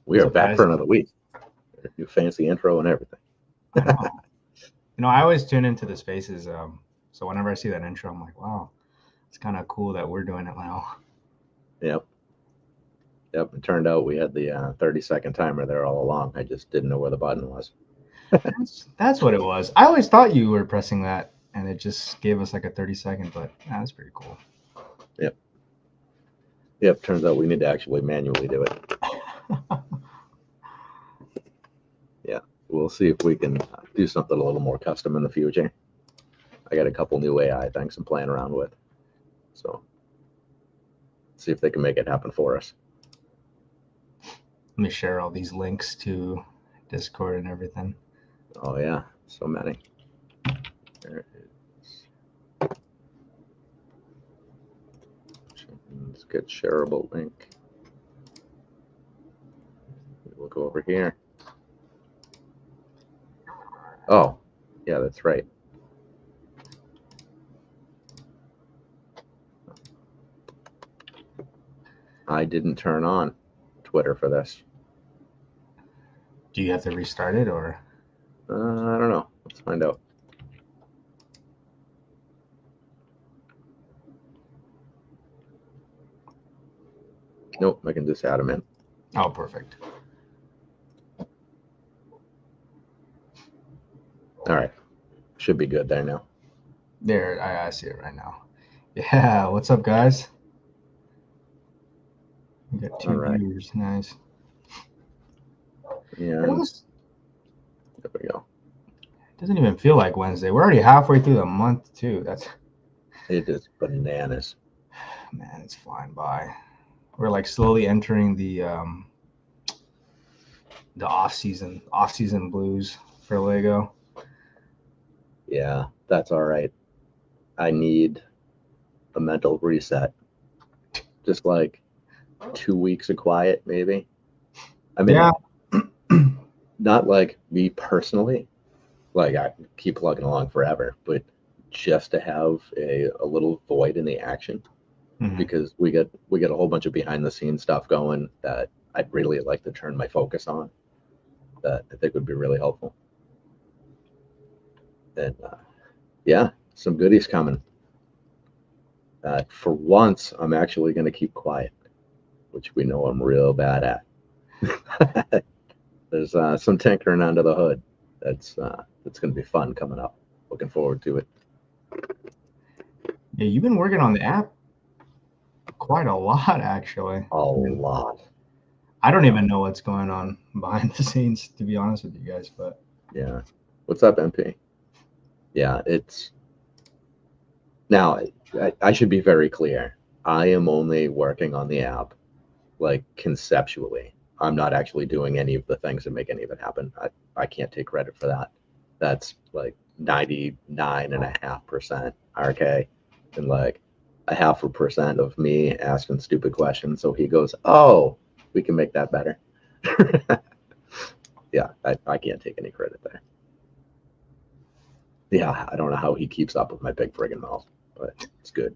We What's are up, back guys? for another week. New fancy intro and everything. I know. I always tune into the spaces. So whenever I see that intro, I'm like, wow, it's kind of cool that we're doing it now. Yep. Yep. It turned out we had the 30-second timer there all along. I just didn't know where the button was. That's what it was. I always thought you were pressing that, and it just gave us like a 30-second. But that's pretty cool. Yep. Yep. Turns out we need to actually manually do it. Yeah. We'll see if we can do something a little more custom in the future. I got a couple new AI things I'm playing around with. So see if they can make it happen for us. Let me share all these links to Discord and everything. Oh, yeah. So many. There it is. Let's get shareable link. We'll go over here. Oh, yeah, that's right. I didn't turn on Twitter for this. Do you have to restart it or? I don't know. Let's find out. Nope, I can just add them in. Oh, perfect. All right. Should be good there now. There, I see it right now. Yeah, what's up, guys? We got two All right. viewers. Nice. And there we go. Doesn't even feel like Wednesday. We're already halfway through the month too. That's It is bananas. man, it's flying by. We're like slowly entering the off season blues for Lego. Yeah, that's all right. I need a mental reset. Just like 2 weeks of quiet, maybe. I mean, Yeah. not like me personally, like I keep plugging along forever, but just to have a little void in the action Mhm. because we get a whole bunch of behind the scenes stuff going that I'd really like to turn my focus on that I think would be really helpful. And yeah, some goodies coming. For once, I'm actually going to keep quiet, which we know I'm real bad at. There's some tinkering under the hood. That's going to be fun coming up. Looking forward to it. Yeah, you've been working on the app quite a lot actually. A lot. I don't even know what's going on behind the scenes, to be honest with you guys, but Yeah. What's up, MP? Yeah, it's now. I should be very clear. I am only working on the app, like conceptually. I'm not actually doing any of the things that make any of it happen. I can't take credit for that. That's like 99.5% RK and like a 0.5% of me asking stupid questions. So he goes, "Oh, we can make that better." Yeah, I can't take any credit there. Yeah, I don't know how he keeps up with my big friggin' mouth, but it's good.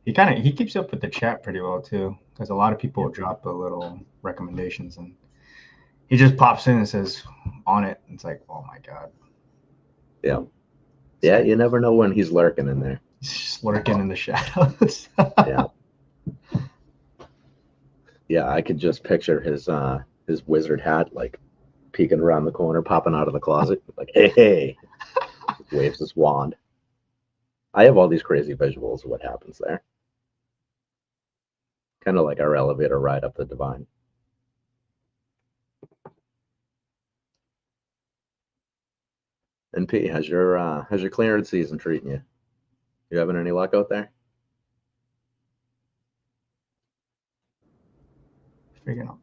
he keeps up with the chat pretty well too, because a lot of people drop a little recommendations and he just pops in and says on it. It's like, oh my god. Yeah. Yeah, you never know when he's lurking in there. He's just lurking in the shadows. Yeah. Yeah, I could just picture his wizard hat like peeking around the corner, popping out of the closet, like, hey, waves his wand. I have all these crazy visuals of what happens there. Kind of like our elevator ride up the Divine. And P, how's your clearance season treating you? You having any luck out there? Freaking out.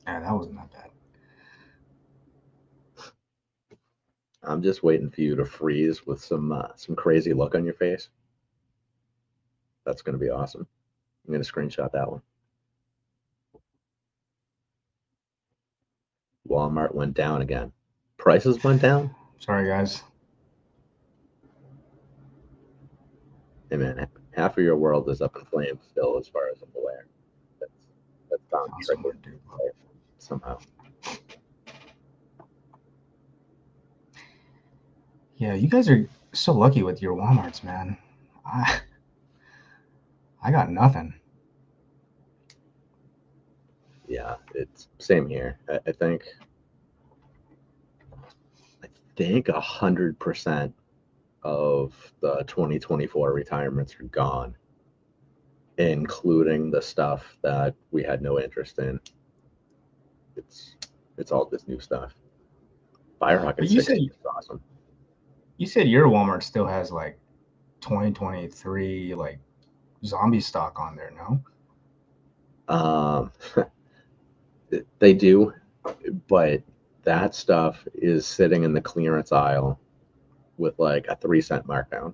Yeah, that wasn't that bad. I'm just waiting for you to freeze with some crazy look on your face. That's going to be awesome. I'm going to screenshot that one. Walmart went down again. Prices went down? Sorry, guys. Hey, man, half of your world is up in flames still, as far as I'm aware. That's found Found tricky someone, dude. somehow. Yeah, you guys are so lucky with your Walmarts, man. I got nothing. Yeah, it's same here. I think 100% of the 2024 retirements are gone, including the stuff that we had no interest in. It's all this new stuff. Firehawk But at 16 is awesome. you said your Walmart still has like 2023 like zombie stock on there, no? They do, but that stuff is sitting in the clearance aisle with like a 3 cent markdown.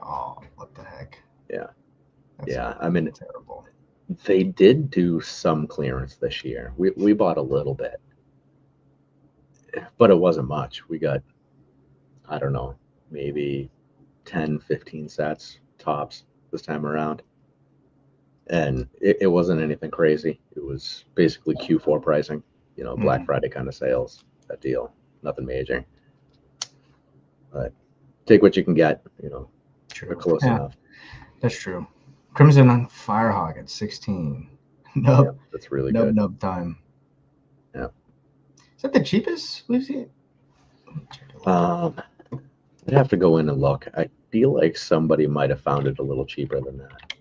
Oh, what the heck? Yeah. That's Yeah. I mean, terrible. they did do some clearance this year. We bought a little bit, but it wasn't much. We got, I don't know, maybe 10, 15 sets tops this time around. And it wasn't anything crazy. It was basically Q4 pricing, Black Friday kind of sales, that deal. Nothing major. But take what you can get, True. We're close Yeah, enough. that's true. Crimson on Firehawk at 16. Nope. Yeah, that's really Nope, good. nope time. Yeah. Is that the cheapest we've seen? I'd have to go in and look. I feel like somebody might have found it a little cheaper than that.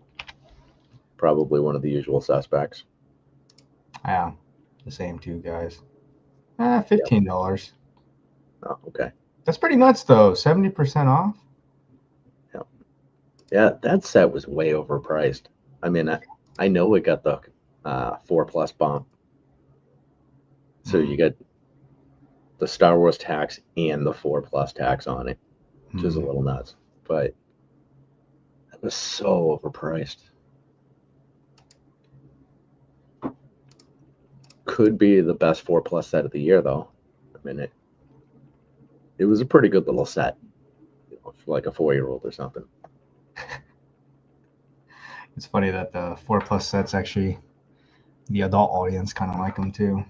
Probably one of the usual suspects. Yeah, the same two guys. $15. Oh, okay. That's pretty nuts though. 70% off. Yeah, that set was way overpriced. I mean, I know it got the 4+ bump. So you get the Star Wars tax and the 4+ tax on it, which is a little nuts. But it was so overpriced. Could be the best 4+ set of the year, though. I mean, it was a pretty good little set, for like a 4-year-old or something. It's funny that the 4+ sets actually, the adult audience kind of like them too.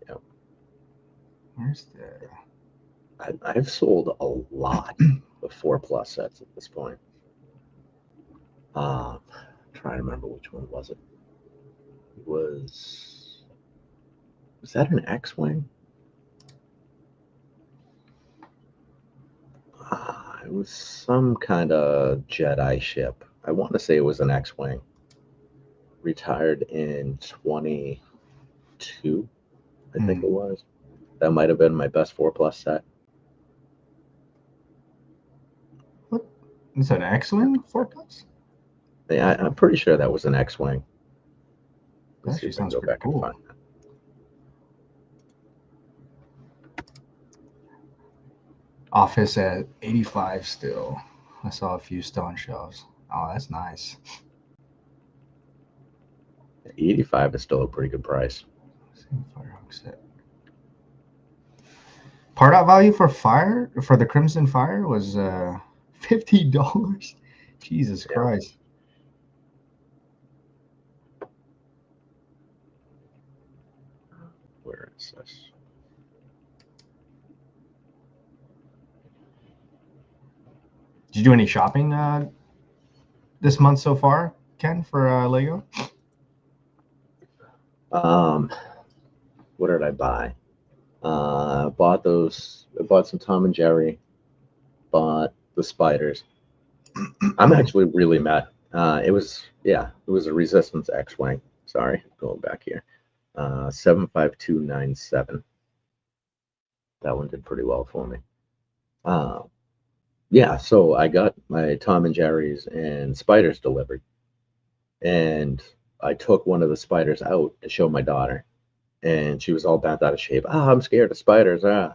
Yeah. Where's the? I've sold a lot of 4+ sets at this point. Trying to remember which one was it. Was that an X-wing? It was some kind of Jedi ship. I want to say it was an X-wing. Retired in 22, I think it was. That might have been my best 4+ set. What? Is that an X-wing 4+? Yeah, I'm pretty sure that was an X-wing. That actually sounds pretty cool. And find that. Office at 85 still. I saw a few still on shelves. Oh, that's nice. 85 is still a pretty good price. Firehawk set. Part out value for the Crimson Fire was $50. Jesus Christ. Where is this? Did you do any shopping this month so far, Ken, for Lego? What did I buy? I bought some Tom and Jerry. Bought the spiders. I'm actually really mad. It was a Resistance X-wing. Sorry, going back here. 75297. That one did pretty well for me. Yeah, so I got my Tom and Jerry's and spiders delivered, and I took one of the spiders out to show my daughter, and she was all bent out of shape. I'm scared of spiders. And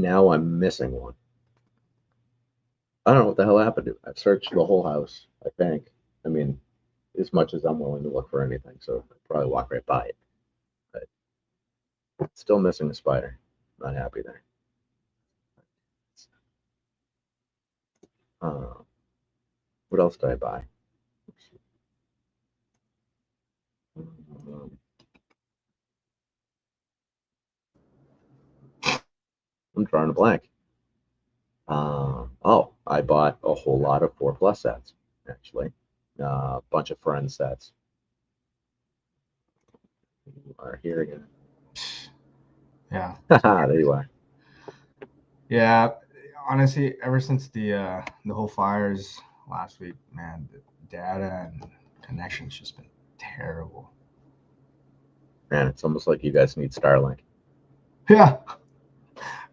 now I'm missing one. I don't know what the hell happened to it. I've searched the whole house, I think. I mean, as much as I'm willing to look for anything, so I'd probably walk right by it. But still missing a spider. Not happy there. What else did I buy? I'm drawing a blank. Oh, I bought a whole lot of 4+ sets, actually. A bunch of friend sets. You are here again. Yeah. There you are. Yeah. Honestly, ever since the whole fires last week, man, the data and connection's just been terrible. Man, it's almost like you guys need Starlink. Yeah.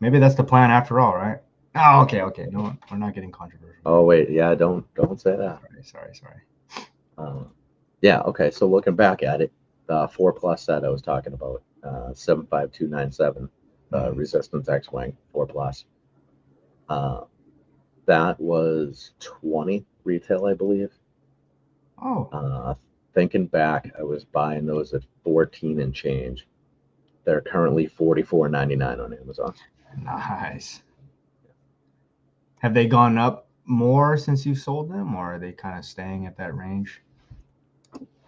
Maybe that's the plan after all, right? Oh, okay. No, we're not getting controversial. Oh wait, yeah, don't say that. Sorry. Yeah, okay. So looking back at it, the 4+ set I was talking about, 75297, Resistance X-Wing 4+. That was 20 retail, I believe. Oh. Thinking back, I was buying those at 14 and change. They're currently $44.99 on Amazon. Nice. Have they gone up more since you sold them, or are they kind of staying at that range?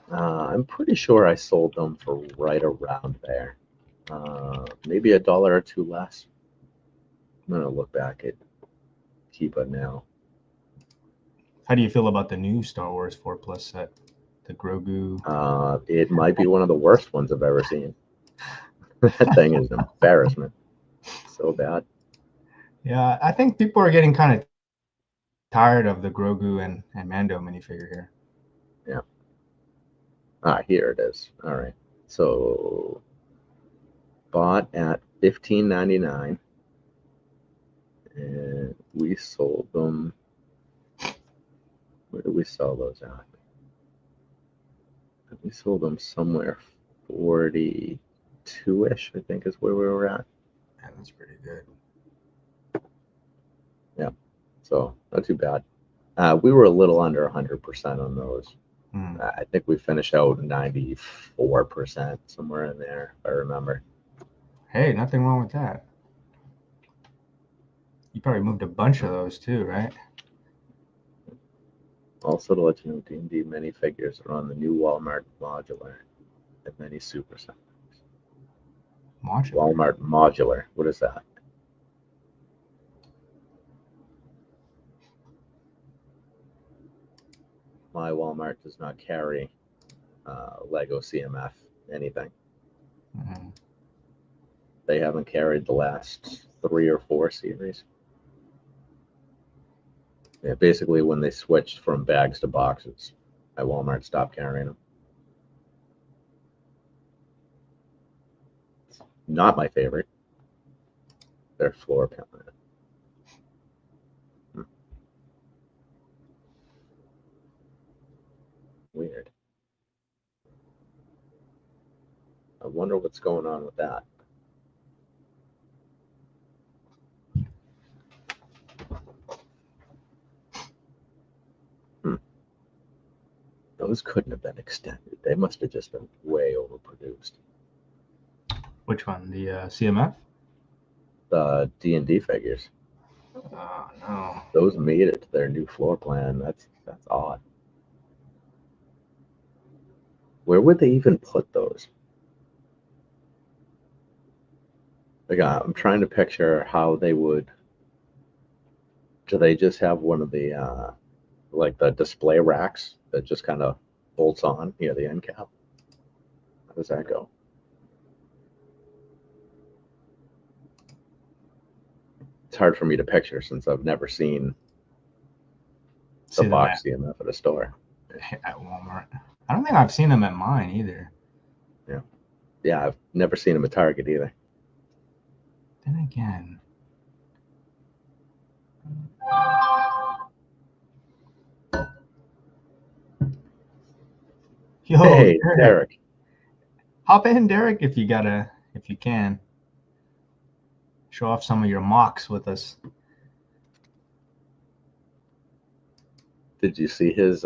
I'm pretty sure I sold them for right around there. Maybe $1 or $2 less. I'm gonna look back at Kiba now. How do you feel about the new Star Wars 4+ set? The Grogu. It might be one of the worst ones I've ever seen. That thing is an embarrassment. So bad. Yeah, I think people are getting kind of tired of the Grogu and Mando minifigure here. Yeah. Here it is. All right. So bought at $15.99, and we sold them. Where did we sell those at? We sold them somewhere 42-ish, I think, is where we were at. Yeah, that's pretty good. Yeah. So not too bad. We were a little under 100% on those. I think we finished out 94%, somewhere in there, if I remember. Hey, nothing wrong with that. You probably moved a bunch of those too, right? Also, to let you know, D&D minifigures are on the new Walmart modular and many super centers. Walmart modular. What is that? My Walmart does not carry Lego CMF anything. Mm-hmm. They haven't carried the last 3 or 4 series. Yeah, basically, when they switched from bags to boxes, my Walmart stopped carrying them. It's not my favorite. They're floor plan. Weird. I wonder what's going on with that. Those couldn't have been extended. They must have just been way overproduced. Which one? The CMF? The D&D figures. Oh, no. Those made it to their new floor plan. That's odd. Where would they even put those? Like, I'm trying to picture how they would. Do they just have one of the like the display racks that just kind of bolts on near the end cap? How does that go? It's hard for me to picture since I've never seen the box CMF at a store. At Walmart. I don't think I've seen them at mine either. Yeah, I've never seen them at Target either. Then again. Yo, hey, Derek. Hop in, Derek, if you can. Show off some of your mocks with us. Did you see his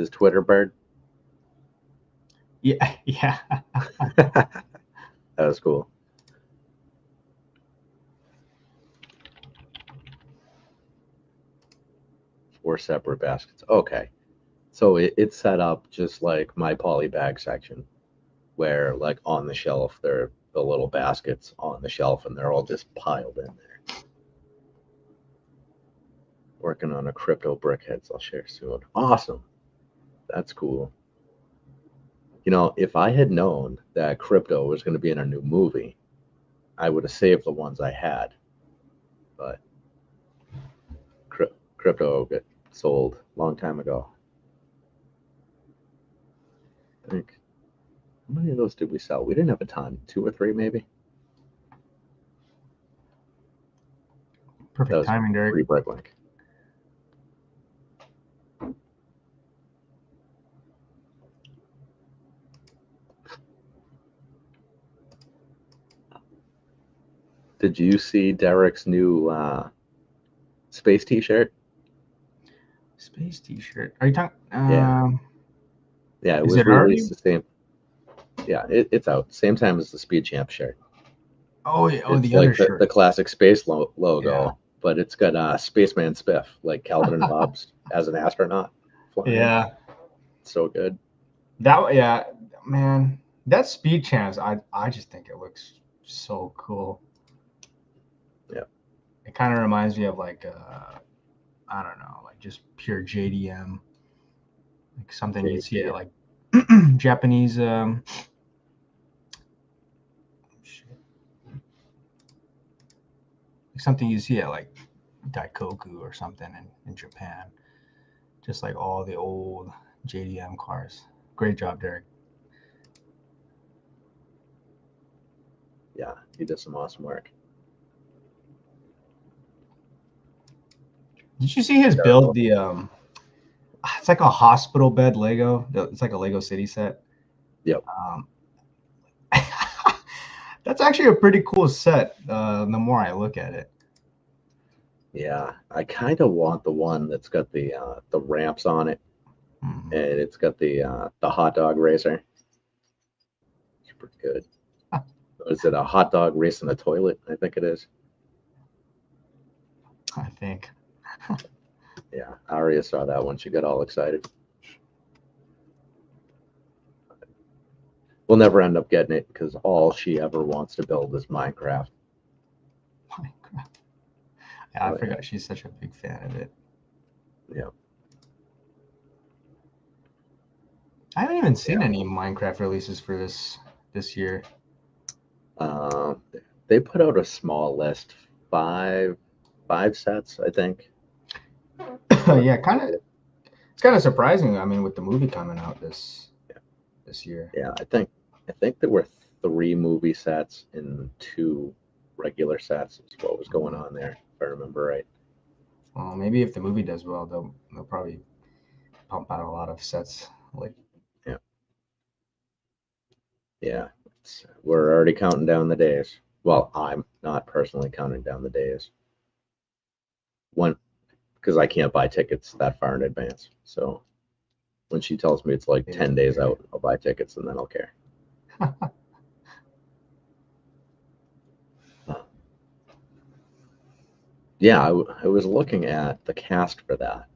Twitter bird? Yeah. That was cool. Four separate baskets. Okay. So it's set up just like my poly bag section, where like on the shelf, there are the little baskets on the shelf and they're all just piled in there. Working on a crypto brickheads. I'll share soon. Awesome. That's cool. You know, if I had known that crypto was going to be in a new movie, I would have saved the ones I had. But crypto got sold a long time ago. I think, how many of those did we sell? We didn't have a ton. 2 or 3 maybe. That Perfect was timing, Derek. pre-Bricklink. Did you see Derek's new space T-shirt? Space T-shirt. Are you talking? Yeah. Yeah, it Is was it already? released the same. Yeah, it's out. Same time as the Speed Champ shirt. Oh, yeah. Oh, It's the other like shirt. the classic space logo, Yeah. but it's got Spaceman Spiff, like Calvin and Hobbes as an astronaut flying. Yeah. So good. Yeah, man. That Speed Champs, I just think it looks so cool. Yeah. It kind of reminds me of like I don't know, like just pure JDM, like something you'd see at like Japanese something you see at like Daikoku or something in Japan. Just like all the old JDM cars. Great job, Derek. Yeah, he did some awesome work. Did you see his build? The it's like a hospital bed Lego. It's like a Lego City set. Yep. That's actually a pretty cool set. The more I look at it. Yeah, I kind of want the one that's got the ramps on it, and it's got the hot dog racer. It's pretty good. Is it a hot dog racing a toilet? I think it is. I think. Yeah, Aria saw that one. She got all excited. We'll never end up getting it because all she ever wants to build is Minecraft. Minecraft. Yeah, I forgot she's such a big fan of it. Yeah. I haven't even seen any Minecraft releases for this year. They put out a small list, five sets, I think. Yeah, kind of. It's kind of surprising. I mean, with the movie coming out this year. Yeah, I think there were 3 movie sets and 2 regular sets. Is what was going on there, if I remember right. Well, maybe if the movie does well, they'll probably pump out a lot of sets. Like. Yeah, we're already counting down the days. Well, I'm not personally counting down the days. Because I can't buy tickets that far in advance. So when she tells me it's like 10 days out, I'll buy tickets and then I'll care. Yeah, I was looking at the cast for that,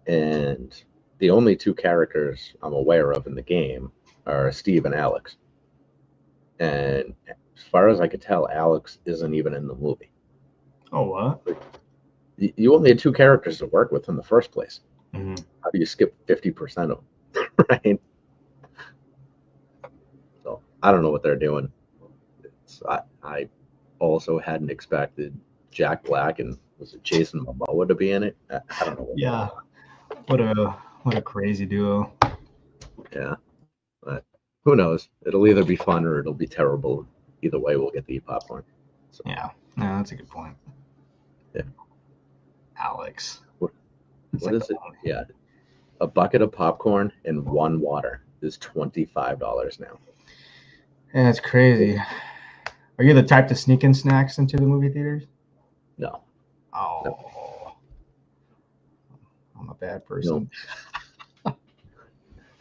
and the only 2 characters I'm aware of in the game are Steve and Alex. And as far as I could tell, Alex isn't even in the movie. Oh, what? You only had 2 characters to work with in the first place. Mm-hmm. How do you skip 50% of them, right? So I don't know what they're doing. I also hadn't expected Jack Black and was it Jason Momoa to be in it? I don't know. Yeah, what a crazy duo. Yeah, but who knows? It'll either be fun or it'll be terrible. Either way, we'll get to eat popcorn. So. Yeah, no, that's a good point. Yeah. Alex. What is it? Yeah, a bucket of popcorn and 1 water is $25 now. Yeah, that's crazy. Are you the type to sneak in snacks into the movie theaters? No. Oh, no. I'm a bad person. No.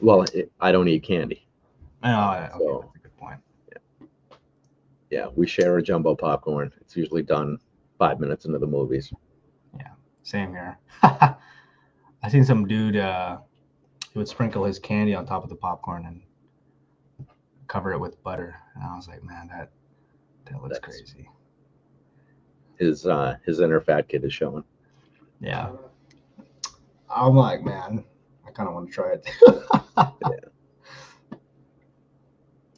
Well, I don't eat candy. Oh, okay, so, that's a good point. Yeah, we share a jumbo popcorn. It's usually done 5 minutes into the movies. Yeah, same here. I seen some dude. He would sprinkle his candy on top of the popcorn and cover it with butter, and I was like, man, that looks crazy. His inner fat kid is showing. Yeah. I'm like, man, I kind of want to try it.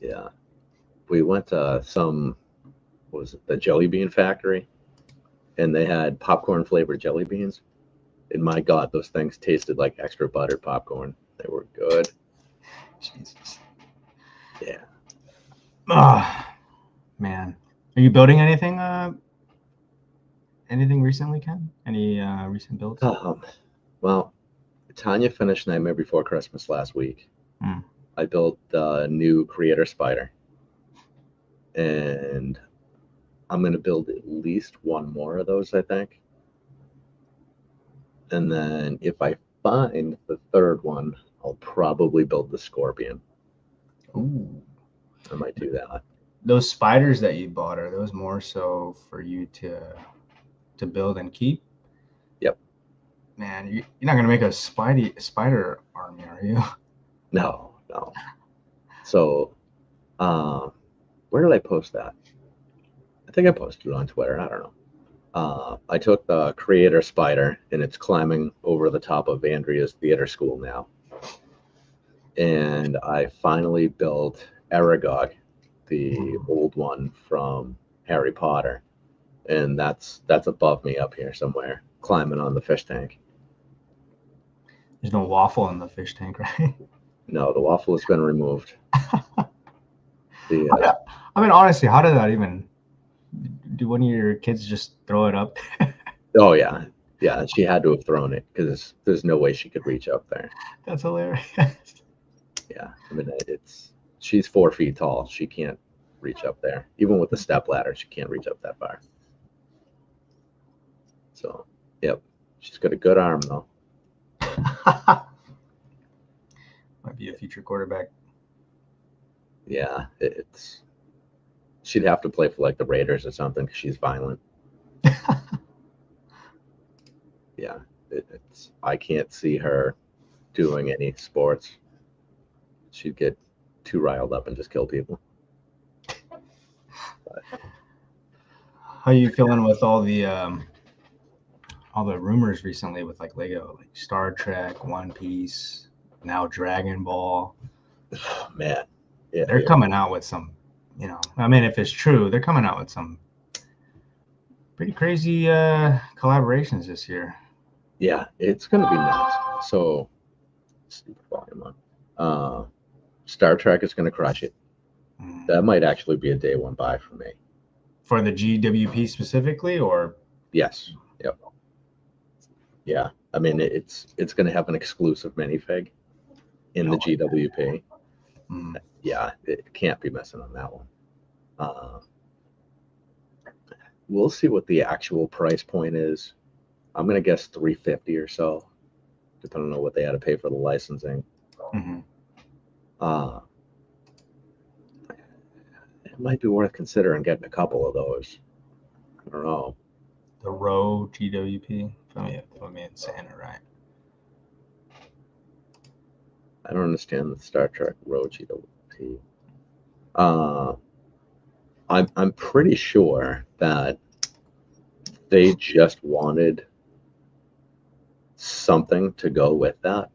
Yeah. We went to what was it, the Jelly Bean Factory, and they had popcorn flavored jelly beans. And my God, those things tasted like extra buttered popcorn. They were good. Jesus. Yeah. Man. Are you building anything? Anything recently, Ken? Any recent builds? Well, Tanya finished Nightmare Before Christmas last week. Mm. I built the new Creator Spider, and I'm going to build at least one more of those, I think. And then if I find the third one, I'll probably build the Scorpion. Ooh. I might do that. Those spiders that you bought, are those more so for you to build and keep? Yep. Man, you're not gonna make a spider army, are you? No. So, where did I post that? I think I posted it on Twitter. I don't know. I took the Creator Spider, and it's climbing over the top of Andrea's theater school now. And I finally built Aragog, the old one from Harry Potter, and that's above me up here somewhere, climbing on the fish tank. There's no waffle in the fish tank, right? No, the waffle has been removed. I mean, honestly, how did that even? Do one of your kids just throw it up? Oh yeah, she had to have thrown it because there's no way she could reach up there. That's hilarious. Yeah, I mean she's 4 feet tall. She can't reach up there. Even with the step ladder, she can't reach up that far. So, yep, she's got a good arm though. Might be a future quarterback. Yeah, she'd have to play for like the Raiders or something because she's violent. Yeah, I can't see her doing any sports. She'd get too riled up and just kill people. But, how are you feeling with all the rumors recently with like Lego, like Star Trek, One Piece, now Dragon Ball? Man, yeah, they're coming out with some, I mean, if it's true, they're coming out with some pretty crazy collaborations this year. Yeah, it's gonna be nuts. So, stupid volume on. Star Trek is gonna crush it. That might actually be a day one buy for me. For the GWP specifically, or? Yes. Yep. Yeah, I mean it's gonna have an exclusive minifig in the GWP. Yeah, it can't be missing on that one. We'll see what the actual price point is. I'm gonna guess $350 or so, depending on what they had to pay for the licensing. It might be worth considering getting a couple of those. I don't know. The Row GWP. Let me saying it right. I don't understand the Star Trek Row GWP. I'm pretty sure that they just wanted something to go with that,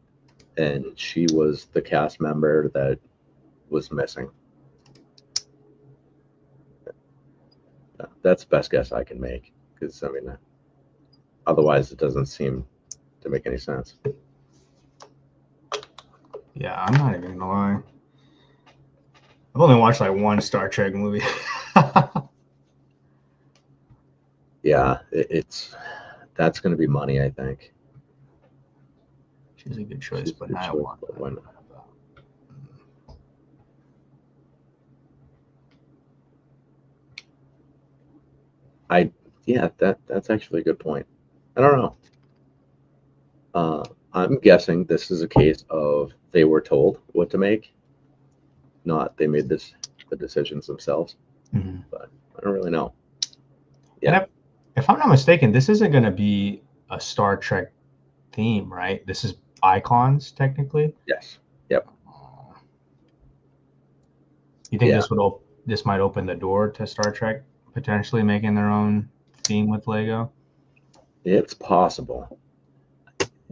and she was the cast member that was missing. That's the best guess I can make, because I mean, otherwise it doesn't seem to make any sense. Yeah, I'm not even gonna lie. I've only watched like one Star Trek movie. Yeah, that's going to be money, I think. She's a good choice, but I don't want that. Yeah, that's actually a good point. I don't know. I'm guessing this is a case of they were told what to make, not they made the decisions themselves. But I don't really know. Yeah. If I'm not mistaken, this isn't going to be a Star Trek theme, right? This is icons, technically. Yes. Yep. You think this might open the door to Star Trek potentially making their own theme with Lego? It's possible.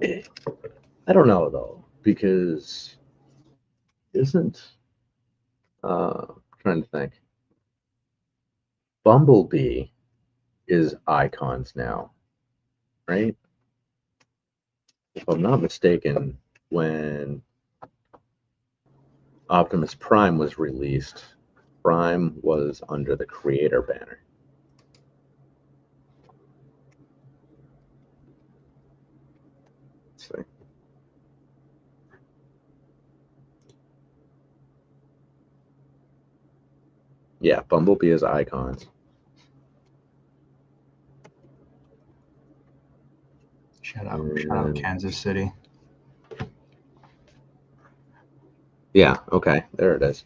I don't know though, because isn't trying to think. Bumblebee is icons now, right? If I'm not mistaken, when Optimus Prime was released, Prime was under the creator banner. Let's see. Yeah, Bumblebee is icons. Shout out Kansas City. Yeah, okay, there it is.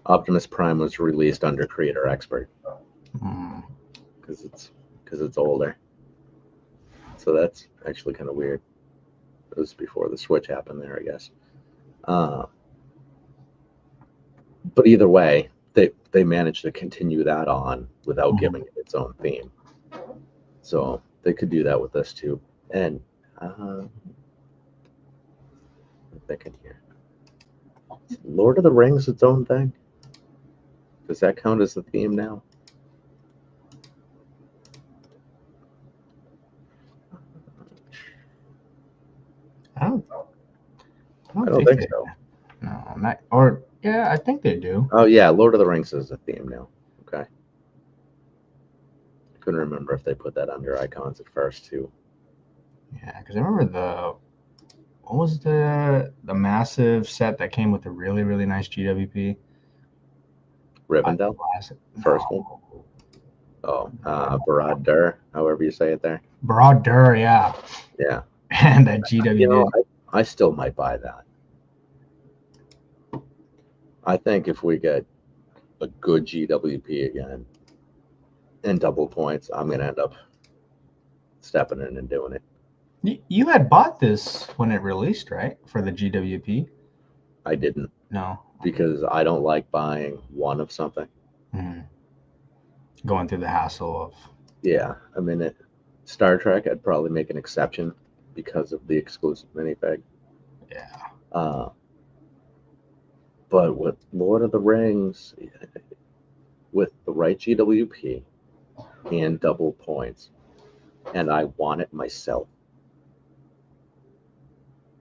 Optimus Prime was released under Creator Expert because it's older. So that's actually kind of weird. It was before the switch happened there, I guess. But either way, they managed to continue that on without giving it its own theme. So they could do that with this too. And I'm thinking here, is Lord of the Rings its own thing? Does that count as the theme now? I don't think so. No, not, or yeah, I think they do. Oh yeah, Lord of the Rings is a theme now. Okay. I couldn't remember if they put that under icons at first too. Yeah, because I remember what was the massive set that came with a really, really nice GWP? Rivendell? First one? Oh, Barad-dûr, however you say it there. Barad-dûr, yeah. Yeah. And that GWP. You know, I still might buy that. I think if we get a good GWP again and double points, I'm going to end up stepping in and doing it. You had bought this when it released, right? For the GWP? I didn't. No. Because I don't like buying one of something. Going through the hassle of... Yeah. I mean, Star Trek, I'd probably make an exception because of the exclusive minifig. Yeah. But with Lord of the Rings, with the right GWP and double points, and I want it myself,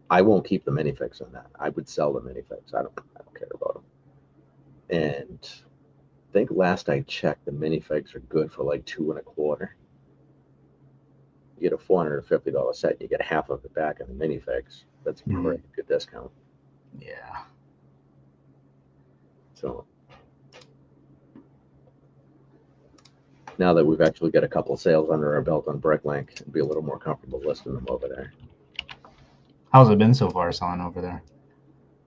I won't keep the minifigs on that. I would sell the minifigs. I don't care about them. And I think last I checked, the minifigs are good for like $2.25. You get a $450 set, you get half of it back in the minifigs. That's a pretty good discount. Yeah. So now that we've actually got a couple of sales under our belt on Bricklink, it'd be a little more comfortable listing them over there. How's it been so far selling over there?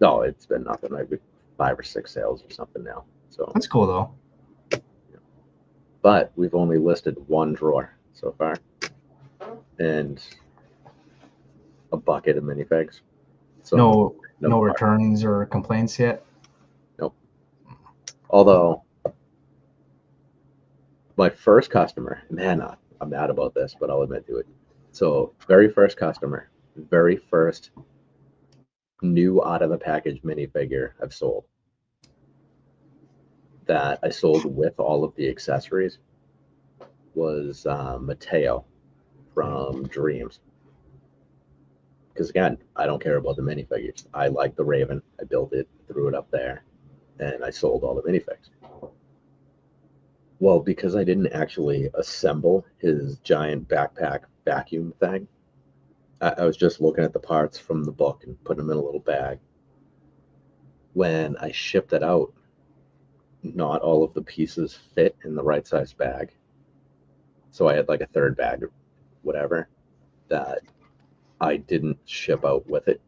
No, it's been nothing. Maybe 5 or 6 sales or something now. So that's cool though. But we've only listed one drawer so far, and a bucket of minifigs. So no returns or complaints yet? Nope. Although my first customer, man, I'm mad about this, but I'll admit to it. So very first customer, very first new out of the package minifigure I've sold, that I sold with all of the accessories, was Mateo from Dreams. Because again, I don't care about the minifigures. I like the Raven. I built it, threw it up there, and I sold all the minifigs. Well, because I didn't actually assemble his giant backpack vacuum thing, I was just looking at the parts from the book and putting them in a little bag. When I shipped it out, not all of the pieces fit in the right size bag. So I had like a third bag or whatever that I didn't ship out with it.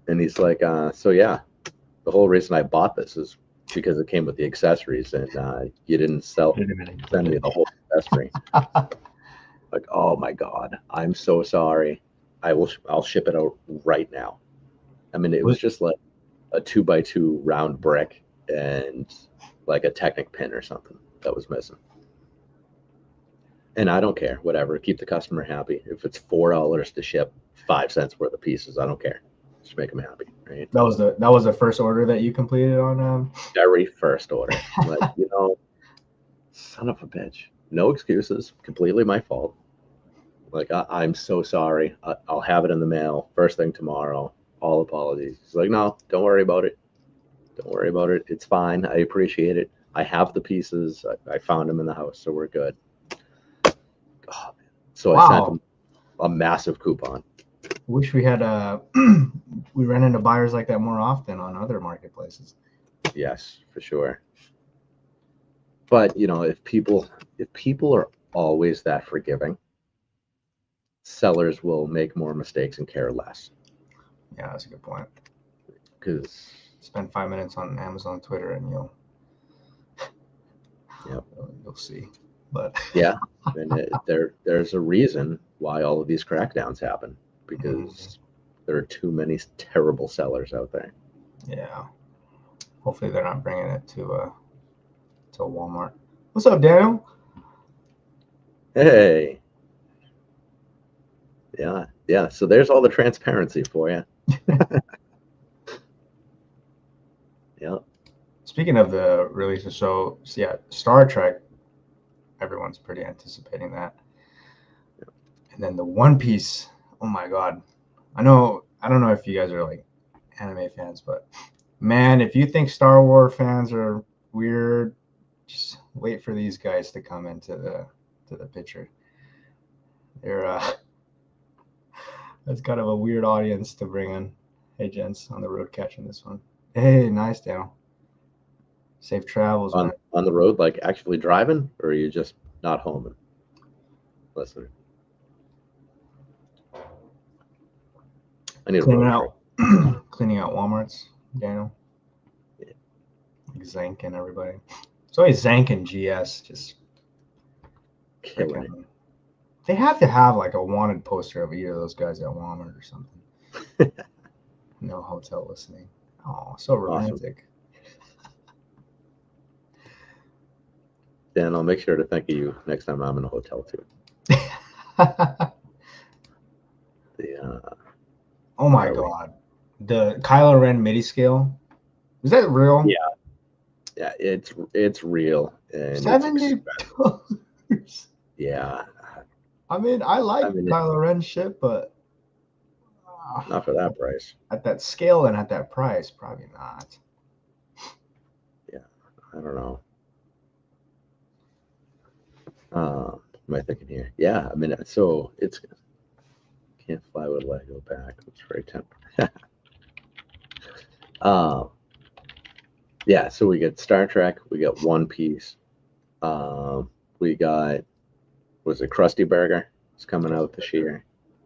And he's like, so yeah, the whole reason I bought this is because it came with the accessories, and you didn't send me the whole accessory. Like, oh my God, I'm so sorry. I'll ship it out right now. I mean, it was just like a 2x2 round brick and like a Technic pin or something that was missing. And I don't care, whatever. Keep the customer happy. If it's $4 to ship 5 cents worth of pieces, I don't care. Just make them happy, right? That was the first order that you completed on. Very first order. Like, son of a bitch. No excuses. Completely my fault. Like, I'm so sorry. I'll have it in the mail first thing tomorrow. All apologies. He's like, no, don't worry about it. Don't worry about it. It's fine. I appreciate it. I have the pieces. I found them in the house, so we're good. Oh, man. So I sent him a massive coupon. Wish we had we ran into buyers like that more often on other marketplaces. Yes, for sure. But if people are always that forgiving, sellers will make more mistakes and care less. Yeah, that's a good point. Because spend 5 minutes on Amazon, Twitter, and you'll see. But yeah, and there's a reason why all of these crackdowns happen, because there are too many terrible sellers out there. Yeah, hopefully they're not bringing it to Walmart. What's up, Daniel? Hey. Yeah. So there's all the transparency for you. Yeah. Speaking of the releases, so yeah, Star Trek, everyone's pretty anticipating that. And then the One Piece, oh my God. I don't know if you guys are like anime fans, but man, if you think Star Wars fans are weird, just wait for these guys to come into the picture. They're that's kind of a weird audience to bring in. Hey, gents, on the road catching this one. Hey, nice, Daniel. Safe travels, man. On the road, like actually driving, or are you just not home and listening? I need cleaning a out cleaning out Walmarts, Daniel. Yeah. Like Zank and everybody. It's always Zank and GS just killing it. They have to have like a wanted poster of either of those guys at Walmart or something. No hotel listening. Oh, so romantic. Dan, I'll make sure to think of you next time I'm in a hotel too. Oh my God. The Kylo Ren MIDI scale. Is that real? Yeah, it's real. And $70. Yeah. I mean, I like Kylo Ren shit, but not for that price. At that scale and at that price, probably not. Yeah, I don't know. What am I thinking here? Yeah, I mean, so it's can't fly with Lego back. It's very tempting. Yeah, so we get Star Trek, we got One Piece, we got, was it Krusty Burger? It's coming out this year.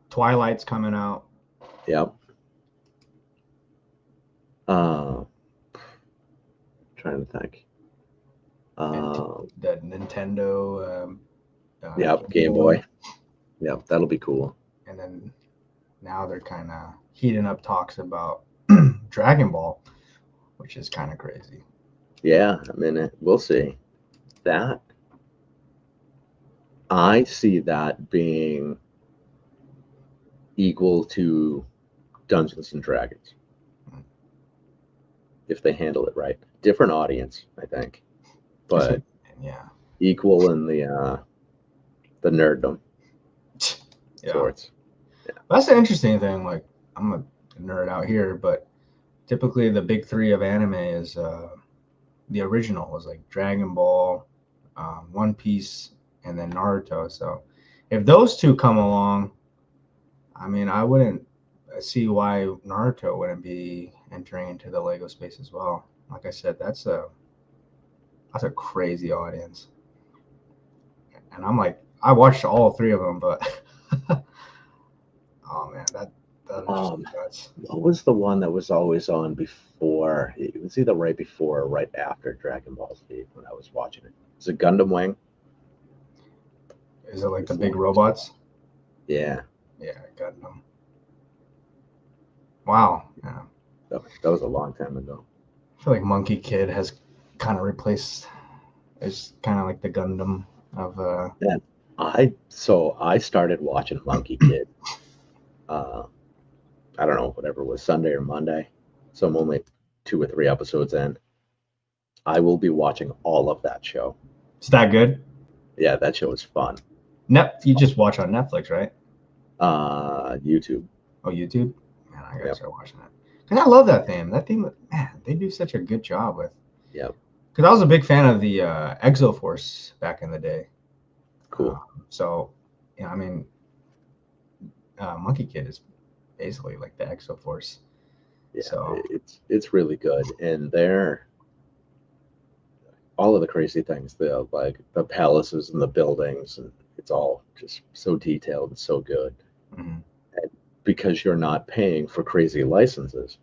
Twilight's coming out. Yep. Trying to think. The Nintendo. Yep, Game Boy. Yep, that'll be cool. And then now they're kind of heating up talks about Dragon Ball, which is kind of crazy. Yeah, I mean, we'll see. That, I see that being equal to Dungeons and Dragons if they handle it right. Different audience, I think, but yeah, equal in the nerddom sorts. Yeah. That's the interesting thing. Like, I'm a nerd out here, but typically the big three of anime is the original was like Dragon Ball, One Piece, and then Naruto. So if those two come along, I mean, I wouldn't see why Naruto wouldn't be entering into the Lego space as well. Like I said, that's a crazy audience. And I'm like, I watched all three of them, but oh man, that what was the one that was always on before? It was either right before or right after Dragon Ball Z when I was watching it. Is it Gundam Wing? Is it like the big robots? Yeah. Yeah, Gundam. Wow. Yeah. That was a long time ago. I feel like Monkey Kid has kind of replaced. It's kind of like the Gundam of. Yeah. I started watching Monkey Kid. Uh, I don't know, whatever it was, Sunday or Monday. So I'm only 2 or 3 episodes in. I will be watching all of that show. Is that good? Yeah, that show is fun. You just watch on Netflix, right? YouTube. Oh, YouTube. Man, I gotta Yep. start watching that. Cause I love that theme. That theme, man, they do such a good job with. Yep. Cause I was a big fan of the Exoforce back in the day. Cool. So, yeah, I mean, Monkey Kid is basically like the Exoforce. Yeah, So it's really good, and they're all of the crazy things, the like the palaces and the buildings, and it's all just so detailed and so good. mhm. And because you're not paying for crazy licenses,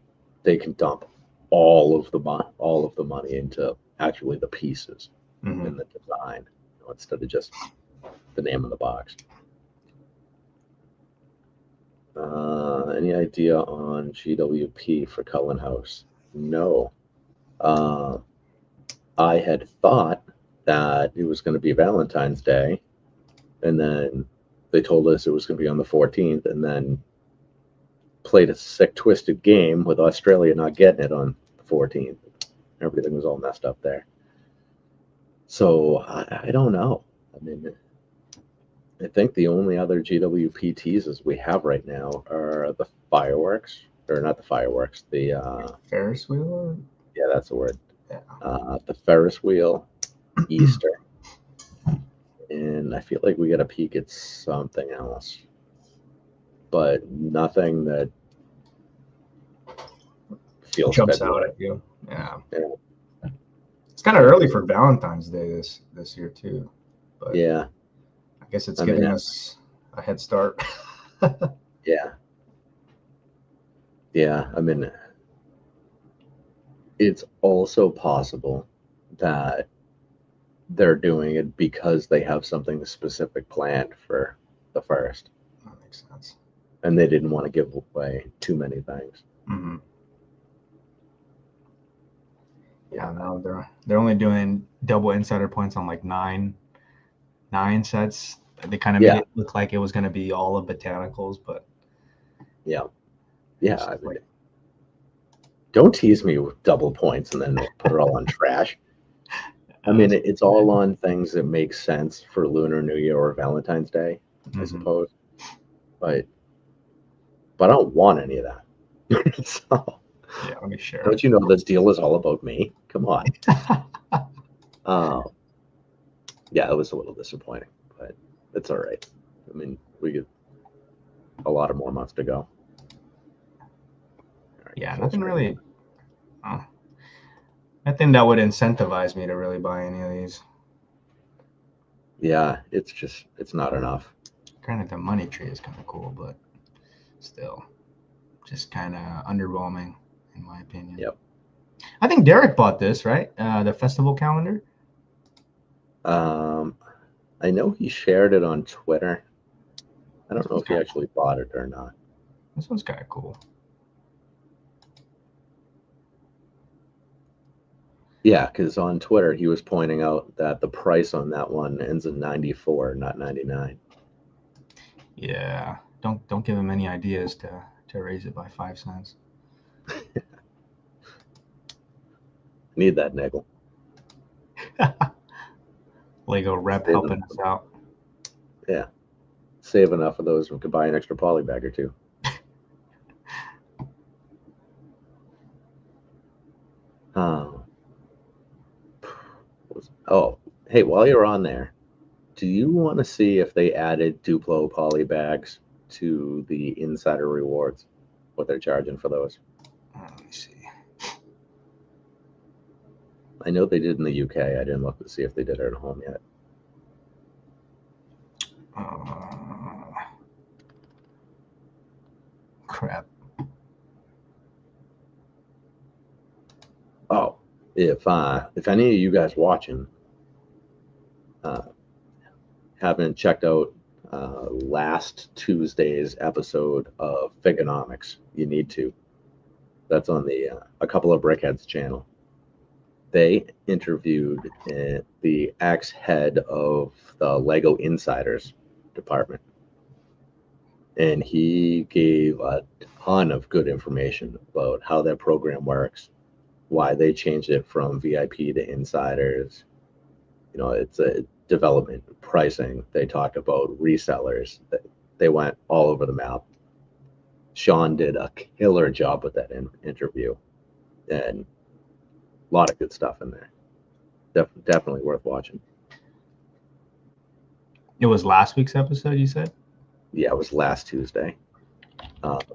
they can dump all of the money into actually the pieces Mhm. and the design, instead of just the name on the box. Any idea on GWP for Cullen House? No. Uh, I had thought that it was going to be Valentine's Day, and then they told us it was going to be on the 14th, and then played a sick, twisted game with Australia not getting it on the 14th. Everything was all messed up there. So I don't know. I mean, I think the only other GWP teases we have right now are the fireworks, or not the fireworks. The Ferris wheel. yeah, that's the word. Yeah. The Ferris wheel, Easter, and I feel like we got a peek at something else, but nothing that feels Jumps out February. at you. Yeah. Yeah. It's kind of early for Valentine's Day this year too, but Yeah, I guess it's I mean, giving us a head start. yeah, yeah. I mean, it's also possible that they're doing it because they have something specific planned for the first, That makes sense. and they didn't want to give away too many things. Mm-hmm. Yeah, Yeah, no, they're only doing double insider points on like nine sets. They kind of made yeah, it look like it was going to be all of botanicals, but yeah, yeah. it's I just mean, like don't tease me with double points and then put it all on trash. I mean, it's all on things that make sense for Lunar New Year or Valentine's Day, I mm-hmm. suppose. But I don't want any of that. So, Yeah, let me share don't you know this deal is all about me? Come on. Uh, yeah, it was a little disappointing, but it's all right. I mean, we get a lot of more months to go. All right, Yeah, full nothing screen. really. Nothing that would incentivize me to really buy any of these. Yeah, it's not enough. Granted, the money tree is kind of cool, but still, just kind of underwhelming in my opinion. Yep. I think Derek bought this, right? The festival calendar. Um, I know he shared it on Twitter. I This don't know one's if he kind of actually bought it or not. this one's kind of cool. Yeah, because on Twitter he was pointing out that the price on that one ends in 94, not 99. Yeah, don't give him any ideas to raise it by 5 cents. Need that nickel. Lego rep Save helping enough. us out. Yeah, save enough of those we could buy an extra poly bag or two. Oh, oh, hey, while you're on there, do you want to see if they added Duplo poly bags to the insider rewards? What they're charging for those? Let me see. I know they did in the UK. I didn't look to see if they did it at home yet. Crap. Oh, if any of you guys watching uh, haven't checked out last Tuesday's episode of Figonomics, you need to. That's on the a couple of Brickheads channel. They interviewed the ex-head of the Lego Insiders department, and he gave a ton of good information about how that program works, why they changed it from VIP to Insiders. It's a development pricing. They talked about resellers. They went all over the map. Sean did a killer job with that interview, and a lot of good stuff in there. Definitely worth watching. It was last week's episode, you said? Yeah, it was last Tuesday.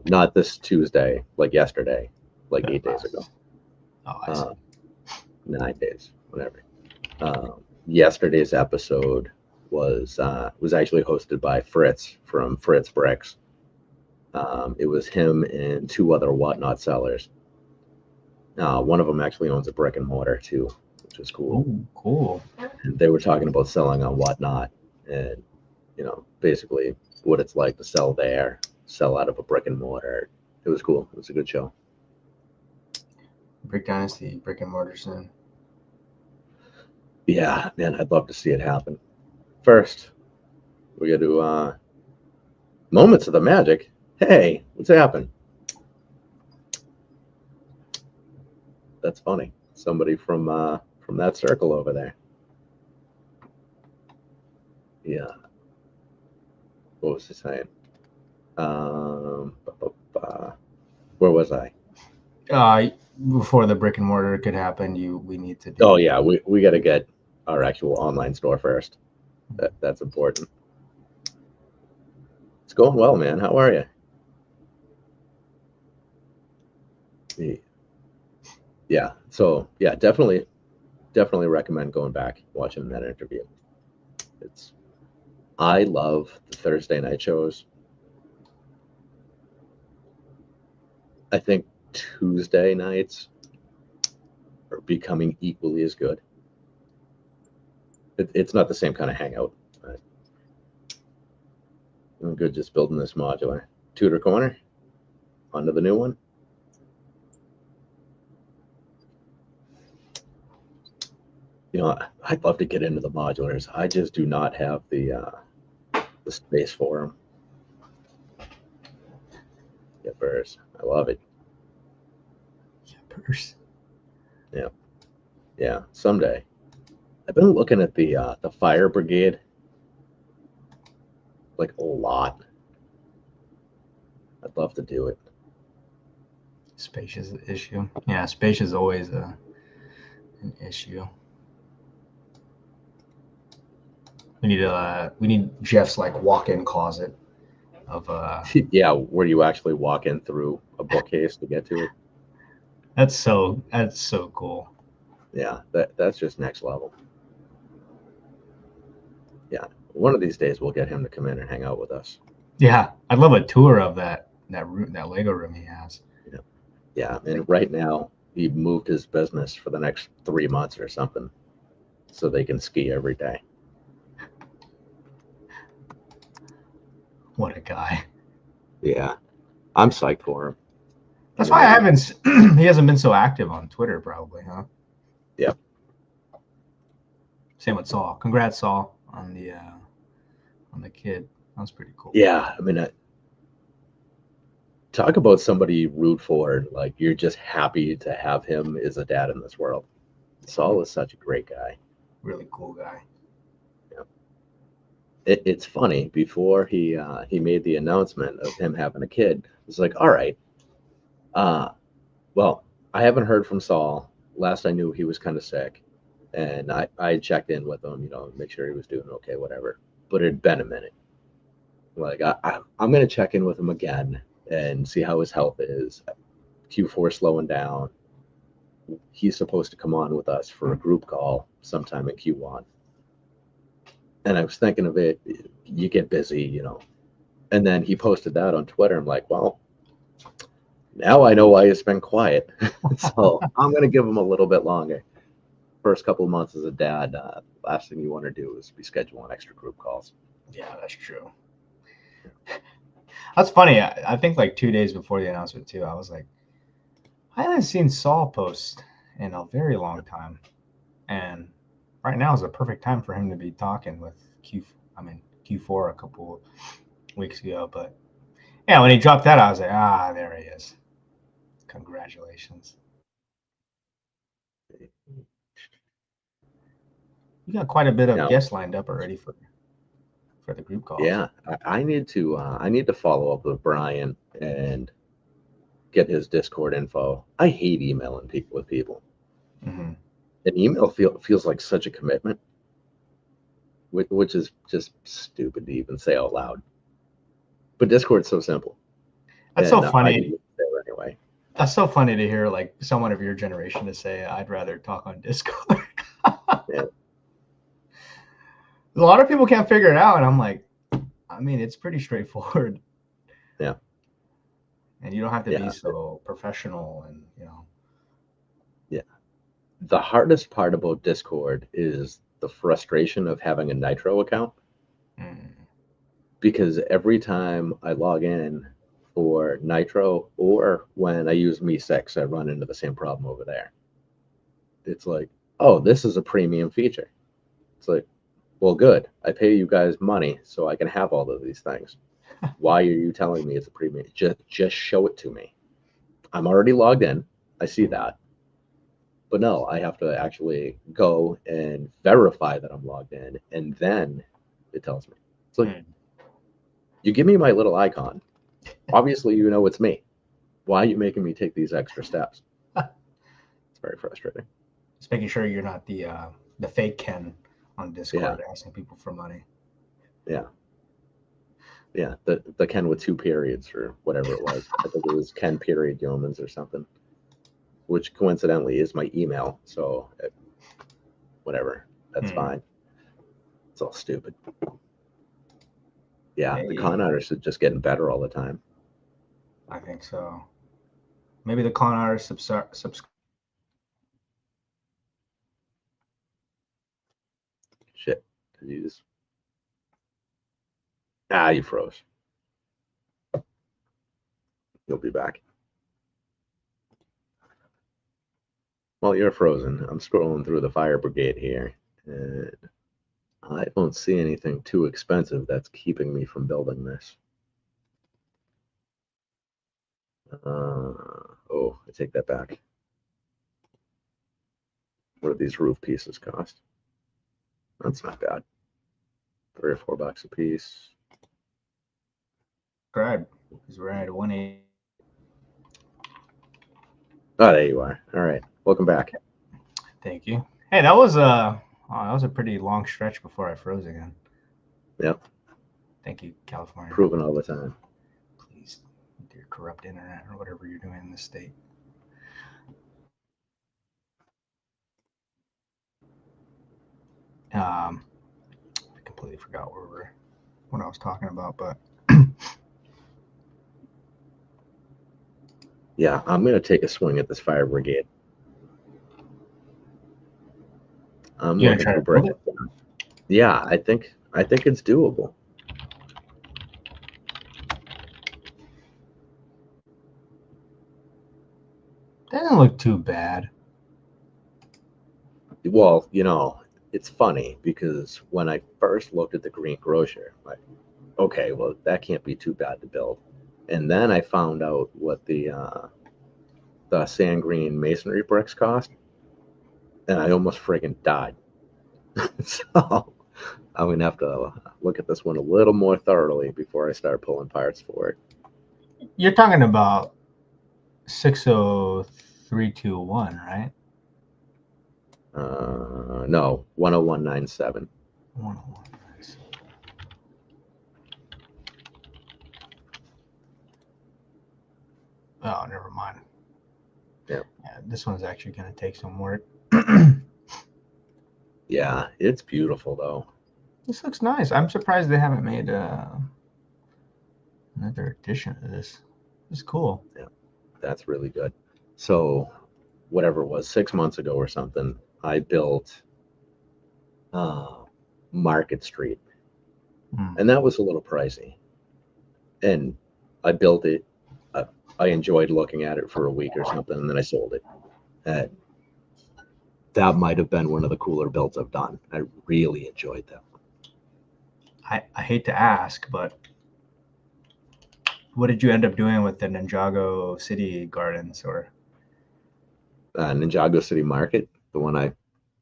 Not this Tuesday, like yesterday, like 8 days ago. Oh, I see. 9 days, whatever. Yesterday's episode was actually hosted by Fritz from Fritz Bricks. It was him and two other Whatnot sellers. One of them actually owns a brick and mortar too, which is cool. Ooh, cool. And they were talking about selling on Whatnot, and basically what it's like to sell out of a brick and mortar. It was cool. It was a good show. Brick Dynasty, brick and mortar soon. Yeah, man, I'd love to see it happen. First, we got to moments of the magic. Hey, what's happened? That's funny. Somebody from that circle over there. Yeah. What was he saying? Where was I? Before the brick and mortar could happen, we need to do. Oh yeah, we got to get our actual online store first. That's important. It's going well, man. How are you? Yeah. So yeah, definitely recommend going back watching that interview. I love the Thursday night shows. I think Tuesday nights are becoming equally as good. It's not the same kind of hangout. But I'm good just building this modular. Tudor corner. Onto the new one. I'd love to get into the modulars. I just do not have the space for them. Yippers. I love it. Yippers. Yeah. Someday. I've been looking at the fire brigade like a lot. I'd love to do it. Space is an issue. Yeah, space is always an issue. We need Jeff's like walk-in closet of yeah, where you actually walk in through a bookcase to get to it. That's so cool. Yeah, that's just next level. Yeah, one of these days we'll get him to come in and hang out with us. Yeah, I'd love a tour of that room, that Lego room he has. Yeah, and right now he moved his business for the next 3 months or something, so they can ski every day. What a guy! Yeah, I'm psyched for him. That's why he hasn't been so active on Twitter, probably, huh? Yep. Same with Saul. Congrats, Saul, on the kid. That was pretty cool. Yeah, I mean, talk about somebody you root for. Like, you're just happy to have him as a dad in this world. Saul is such a great guy. Really cool guy. Yeah. It's funny. Before he made the announcement of him having a kid, it's like, all right. Well, I haven't heard from Saul. Last I knew, he was kind of sick, and I checked in with him, make sure he was doing okay, whatever. But it had been a minute. Like, I'm gonna check in with him again and see how his health is. Q4 slowing down. He's supposed to come on with us for a group call sometime in Q1. And I was thinking of it. You get busy, And then he posted that on Twitter. I'm like, well, now I know why he's been quiet. So I'm going to give him a little bit longer. First couple of months as a dad, last thing you want to do is be scheduling extra group calls. Yeah, that's true. That's funny. I think like 2 days before the announcement too, I was like, I haven't seen Saul post in a very long time, and right now is a perfect time for him to be talking with Q4 a couple weeks ago. But yeah, when he dropped that, I was like, there he is. Congratulations. You got quite a bit of Now, guests lined up already for the group calls. yeah, I need to follow up with Brian and get his Discord info. I hate emailing with people. Mm-hmm. An email feels like such a commitment, which is just stupid to even say out loud. But Discord's so simple, That's and so I funny. can use it there anyway. That's so funny to hear, like someone of your generation to say, "I'd rather talk on Discord." Yeah. A lot of people can't figure it out, and I'm like, I mean, it's pretty straightforward. Yeah. And you don't have to Yeah. be so professional, and Yeah. The hardest part about Discord is the frustration of having a Nitro account. Because every time I log in for Nitro or when I use Me6, I run into the same problem over there. It's like, oh, this is a premium feature. It's like, well, good. I pay you guys money so I can have all of these things. Why are you telling me it's a premium? Just show it to me. I'm already logged in. I see that. But no, I have to actually go and verify that I'm logged in, and then it tells me. It's like, you give me my little icon. Obviously, you know it's me. Why are you making me take these extra steps? It's very frustrating. just making sure you're not the fake Ken on Discord asking people for money. Yeah. Yeah, the Ken with 2 periods or whatever it was. I think it was Ken period Yeomans or something, which coincidentally is my email. So whatever, that's fine. It's all stupid. Yeah, the con artists are just getting better all the time. I think so. Maybe the con artists subscribe. Shit, did you just? You froze. You'll be back. Well, you're frozen. I'm scrolling through the fire brigade here, and I don't see anything too expensive that's keeping me from building this. Oh, I take that back. What do these roof pieces cost? That's not bad. $3 or $4 a piece. Subscribe because we're at 180. Oh, there you are. All right, welcome back. Thank you. Hey, that was a pretty long stretch before I froze again. Yep. Thank you, California. Proven all the time. Please, with your corrupt internet or whatever you're doing in the state. I completely forgot what I was talking about, but yeah, I'm gonna take a swing at this fire brigade. I'm looking to break it down. Yeah, I think it's doable. Doesn't look too bad. Well, it's funny because when I first looked at the Green Grocer, like, okay, well, that can't be too bad to build. And then I found out what the sand green masonry bricks cost, and I almost friggin' died. So I'm gonna have to look at this one a little more thoroughly before I start pulling parts for it. You're talking about 60321, right? No, 10197. 10197. Oh, never mind. Yeah, this one's actually going to take some work. Yeah, it's beautiful though. This looks nice. I'm surprised they haven't made another edition of this. It's cool. Yeah, that's really good. So, whatever it was, 6 months ago or something, I built Market Street, and that was a little pricey. And I built it. I enjoyed looking at it for a week or something, and then I sold it. that might have been one of the cooler builds I've done. I really enjoyed that one. I hate to ask, but what did you end up doing with the Ninjago City Gardens? Or Ninjago City Market, the one I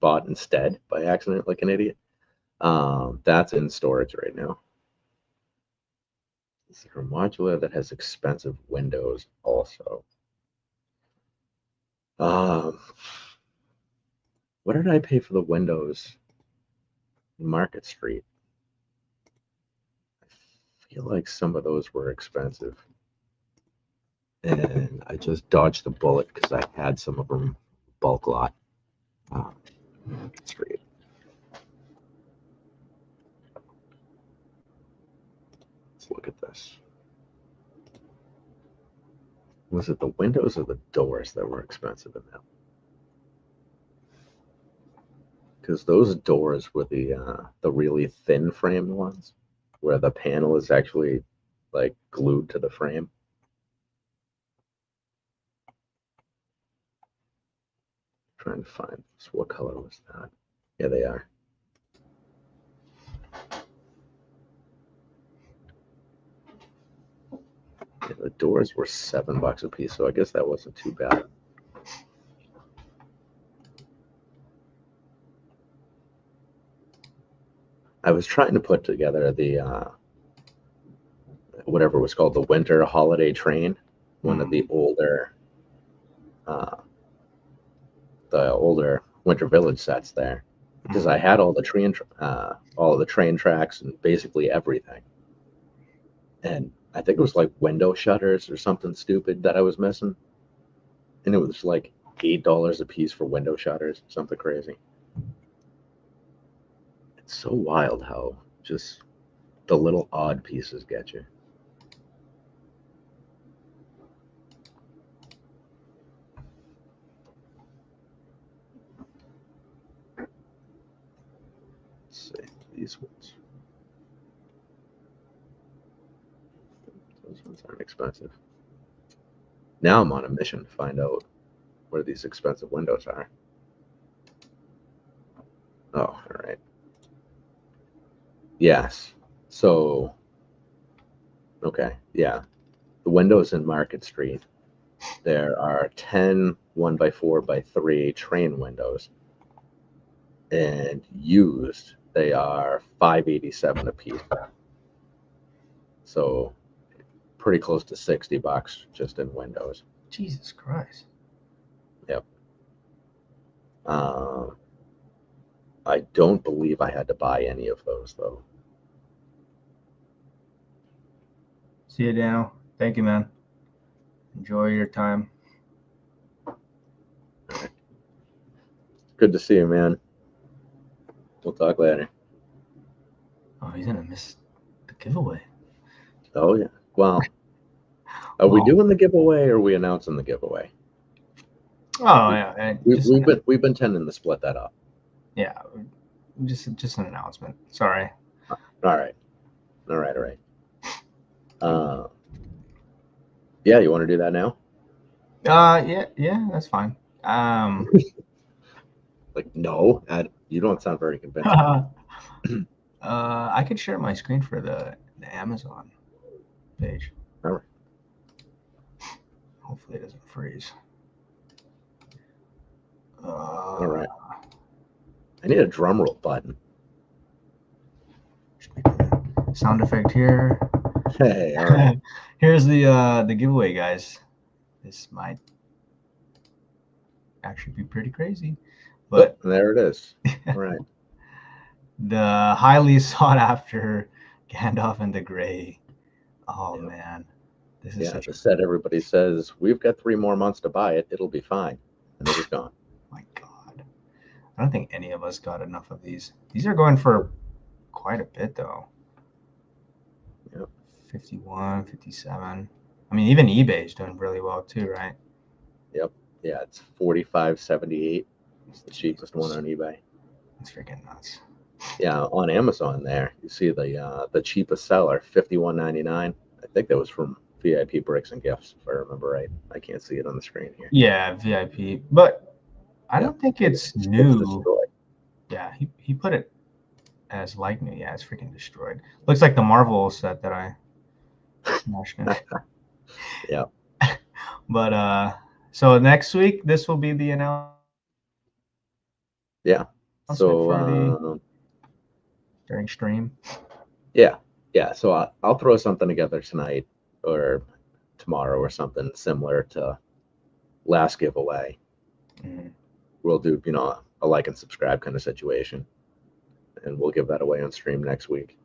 bought instead by accident like an idiot. That's in storage right now. This is a modular that has expensive windows also. What did I pay for the windows in Market Street? I feel like some of those were expensive. And I just dodged the bullet because I had some of them bulk lot. Street. Let's look at this. Was it the windows or the doors that were expensive in that? Because those doors were the really thin framed ones, where the panel is actually like glued to the frame. Trying to find this. What color was that? Yeah, they are. Yeah, the doors were $7 a piece, so I guess that wasn't too bad. I was trying to put together the whatever was called the Winter Holiday Train, one of the older Winter Village sets there, because I had all the train tracks and basically everything. And I think it was like window shutters or something stupid that I was missing, and it was like $8 a piece for window shutters, something crazy. It's so wild how just the little odd pieces get you. Let's see, these ones. Those ones aren't expensive. Now I'm on a mission to find out where these expensive windows are. Oh, all right. Yes. So, okay, yeah. The windows in Market Street, there are 10 1x4x3 train windows, and used they are $5.87 a piece. So pretty close to $60 just in windows. Jesus Christ. Yep. I don't believe I had to buy any of those though. See you, Daniel. Thank you, man. Enjoy your time. Right. Good to see you, man. We'll talk later. Oh, he's gonna miss the giveaway. Oh yeah. Well, are we doing the giveaway or are we announcing the giveaway? Oh yeah. We've been tending to split that up. Yeah. Just an announcement. Sorry. All right. Yeah, you want to do that now? Yeah, that's fine. Like, no, you don't sound very convincing. I could share my screen for the Amazon page. All right. Hopefully it doesn't freeze. All right. I need a drum roll button. Sound effect here. Hey, all right. Here's the giveaway, guys. This might actually be pretty crazy, but there it is. All right. The highly sought after Gandalf and the Grey. Oh Yep. Man, this is such a set. Everybody says we've got 3 more months to buy it. It'll be fine, and it was gone. My God, I don't think any of us got enough of these. These are going for quite a bit, though. Yep. 51, 57. I mean, even eBay's doing really well too, right? Yep. Yeah, it's 45.78. It's the cheapest one on eBay. It's freaking nuts. Yeah, on Amazon there, you see the cheapest seller, $51.99. I think that was from VIP Bricks and Gifts, if I remember right. I can't see it on the screen here. Yeah, VIP. But I Yeah. don't think it's It's new. destroyed. Yeah, he put it as like new. Yeah, it's freaking destroyed. Looks like the Marvel set that I smashed in. Yeah. But so next week this will be the announcement Yeah. So for the during stream. yeah. So I'll throw something together tonight or tomorrow or something similar to last giveaway. Mm-hmm. We'll do, a like and subscribe kind of situation, and we'll give that away on stream next week.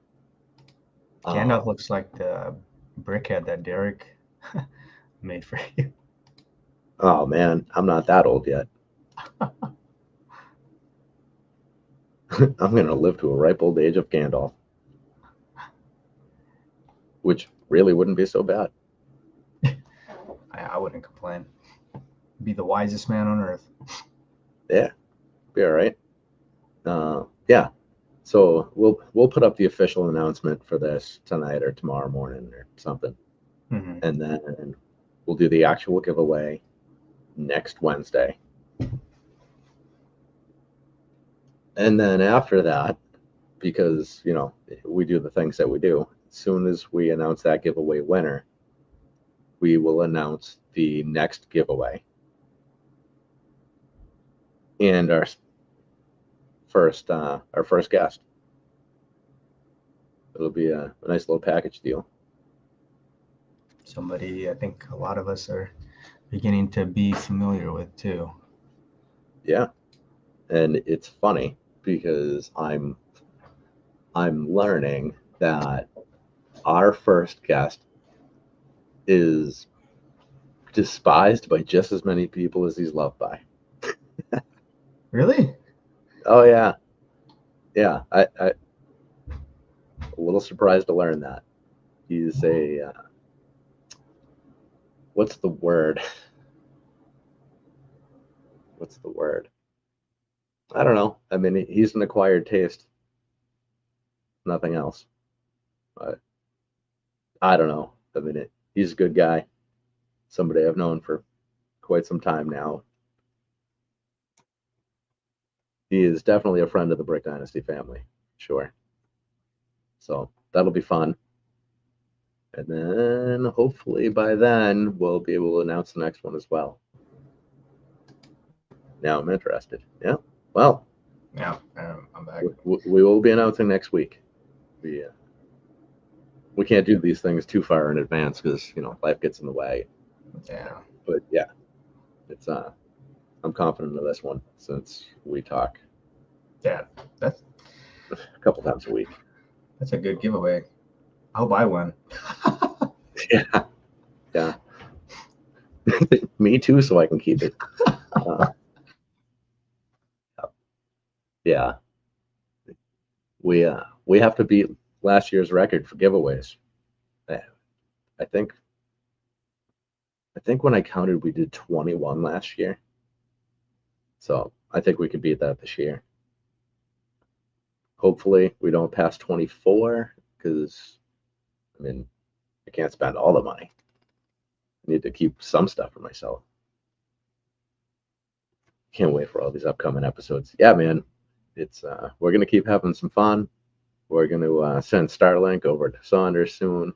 Gandalf looks like the brickhead that Derek made for you. Oh man, I'm not that old yet. I'm gonna live to a ripe old age of Gandalf, which really wouldn't be so bad. I wouldn't complain. Be the wisest man on earth. Yeah, be all right. Yeah, so we'll put up the official announcement for this tonight or tomorrow morning or something, Mm-hmm. and then we'll do the actual giveaway next Wednesday. And then after that, because we do the things that we do, as soon as we announce that giveaway winner, we will announce the next giveaway and our first guest. It'll be a nice little package deal. Somebody I think a lot of us are beginning to be familiar with too. Yeah, and it's funny because I'm learning that our first guest is despised by just as many people as he's loved by. Really? Oh yeah, I a little surprised to learn that he's a what's the word? What's the word? I don't know. I mean, he's an acquired taste, nothing else. But I don't know. I mean, he's a good guy. Somebody I've known for quite some time now. He is definitely a friend of the Brick Dynasty family, sure. So that'll be fun. And then hopefully by then we'll be able to announce the next one as well. Now I'm interested. Yeah. Well, Yeah, I'm back. we will be announcing next week. We can't do these things too far in advance because life gets in the way. Yeah. But yeah, it's I'm confident of this one since we talk Yeah, that's a couple times a week. a good giveaway. I'll buy one. Yeah. Me too, so I can keep it. Yeah. We have to beat last year's record for giveaways. I think when I counted, we did 21 last year. So I think we could beat that this year. Hopefully, we don't pass 24 because I mean, I can't spend all the money. I need to keep some stuff for myself. Can't wait for all these upcoming episodes. Yeah, man, it's we're gonna keep having some fun. We're gonna send Starlink over to Saunders soon.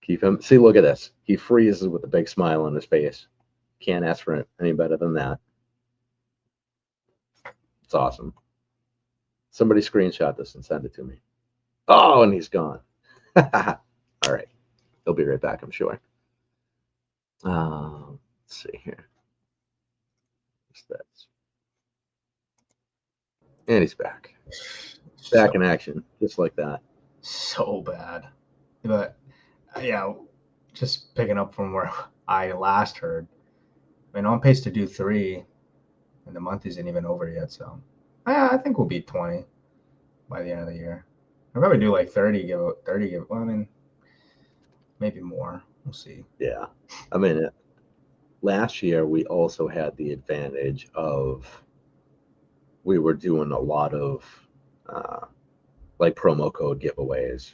Keep him. See, look at this. He freezes with a big smile on his face. Can't ask for any better than that. It's awesome. Somebody screenshot this and send it to me. Oh, and he's gone. All right. He'll be right back, I'm sure. Let's see here. What's that? And he's back. Back in action, just like that. So bad. But yeah, just picking up from where I last heard. I mean, on pace to do 3, and the month isn't even over yet. So I think we'll beat 20 by the end of the year. I'll probably do like 30. Well, I mean, maybe more. We'll see. Yeah. I mean, last year we also had the advantage of we were doing a lot of like promo code giveaways,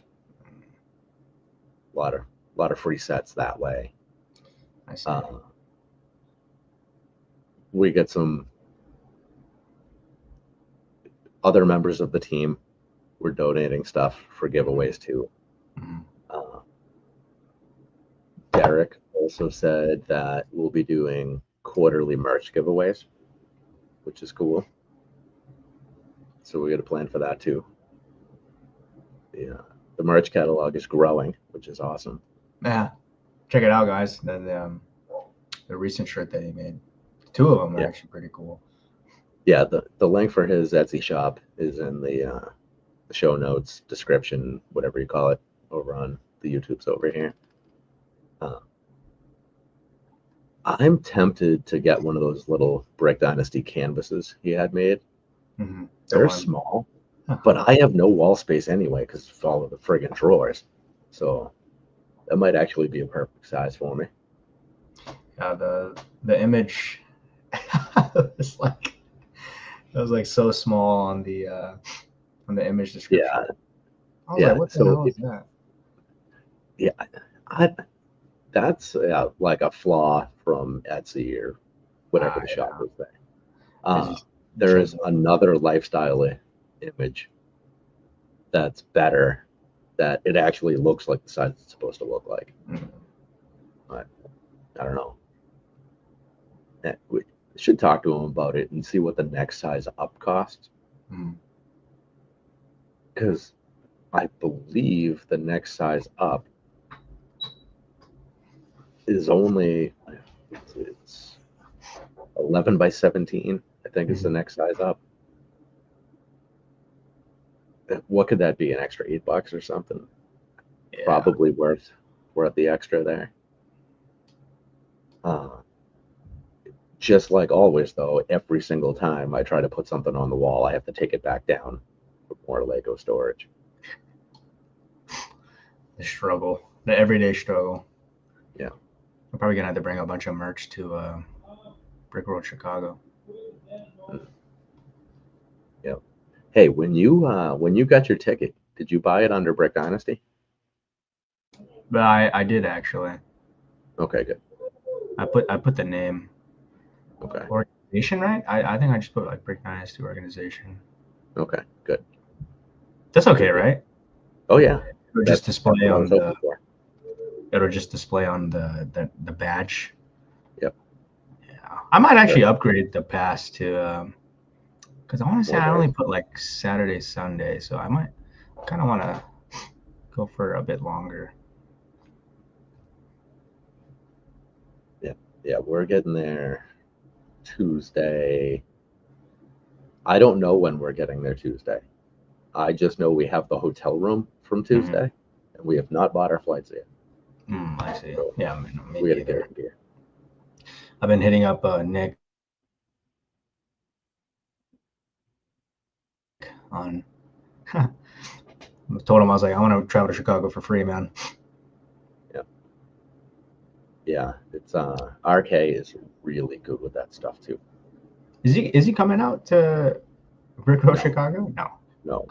a lot of free sets that way. I see. we get some other members of the team. We're donating stuff for giveaways too. Mhm. Derek also said that we'll be doing quarterly merch giveaways, which is cool. So we got a plan for that too. Yeah, the merch catalog is growing, which is awesome. Yeah, check it out, guys. The recent shirt that he made, 2 of them are Yeah. actually pretty cool. Yeah, the link for his Etsy shop is in the show notes, description, whatever you call it, over on the YouTube's over here. I'm tempted to get one of those little Brick Dynasty canvases he had made. Mm-hmm. They're small, but I have no wall space anyway because of all of the friggin' drawers. So that might actually be a perfect size for me. Yeah, the image was like so small on the image description. Yeah, I was like, what the hell is that? Yeah, that's like a flaw from Etsy or whatever the shop is there. There is another lifestyle image that's better, that it actually looks like the size it's supposed to look like. But I don't know. We should talk to him about it and see what the next size up costs. Because I believe the next size up is only, it's 11 by 17, I think is the next size up. What could that be? An extra $8 or something? Yeah. Probably worth the extra there. Just like always, though, every single time I try to put something on the wall, I have to take it back down for more Lego storage. The struggle, the everyday struggle. Yeah. I'm probably gonna have to bring a bunch of merch to Brick Road Chicago. Yep. Hey, when you got your ticket, did you buy it under Brick Dynasty? But I did actually. Okay, good. I put the name. Okay. Organization, right? I think I just put like Brick Dynasty organization. Okay, good. That's okay, right? Oh yeah. It'll just display on the. It'll just display on the badge. Yep. Yeah, I might actually upgrade the pass to, because I want to say I only put like Saturday, Sunday, so I might kind of want to go for a bit longer. Yeah, we're getting there Tuesday. I don't know when we're getting there Tuesday. I just know we have the hotel room from Tuesday, and we have not bought our flights yet. I see. So yeah, we got to get it here. I've been hitting up Nick on. I told him I was like, I want to travel to Chicago for free, man. Yeah, it's RK is really good with that stuff too. Is he coming out to Brick Road Chicago? No.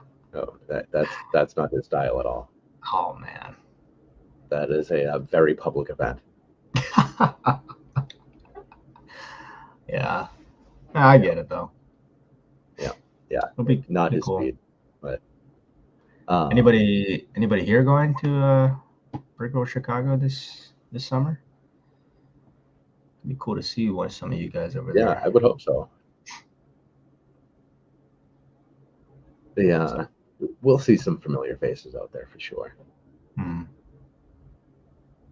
That's not his style at all. Oh man, that is a very public event. Yeah, I get it though. Yeah, it'll be not his cool. speed, but anybody here going to Brick Road Chicago this summer? It'd be cool to see some of you guys over there. Yeah, I would hope so. Yeah, we'll see some familiar faces out there for sure.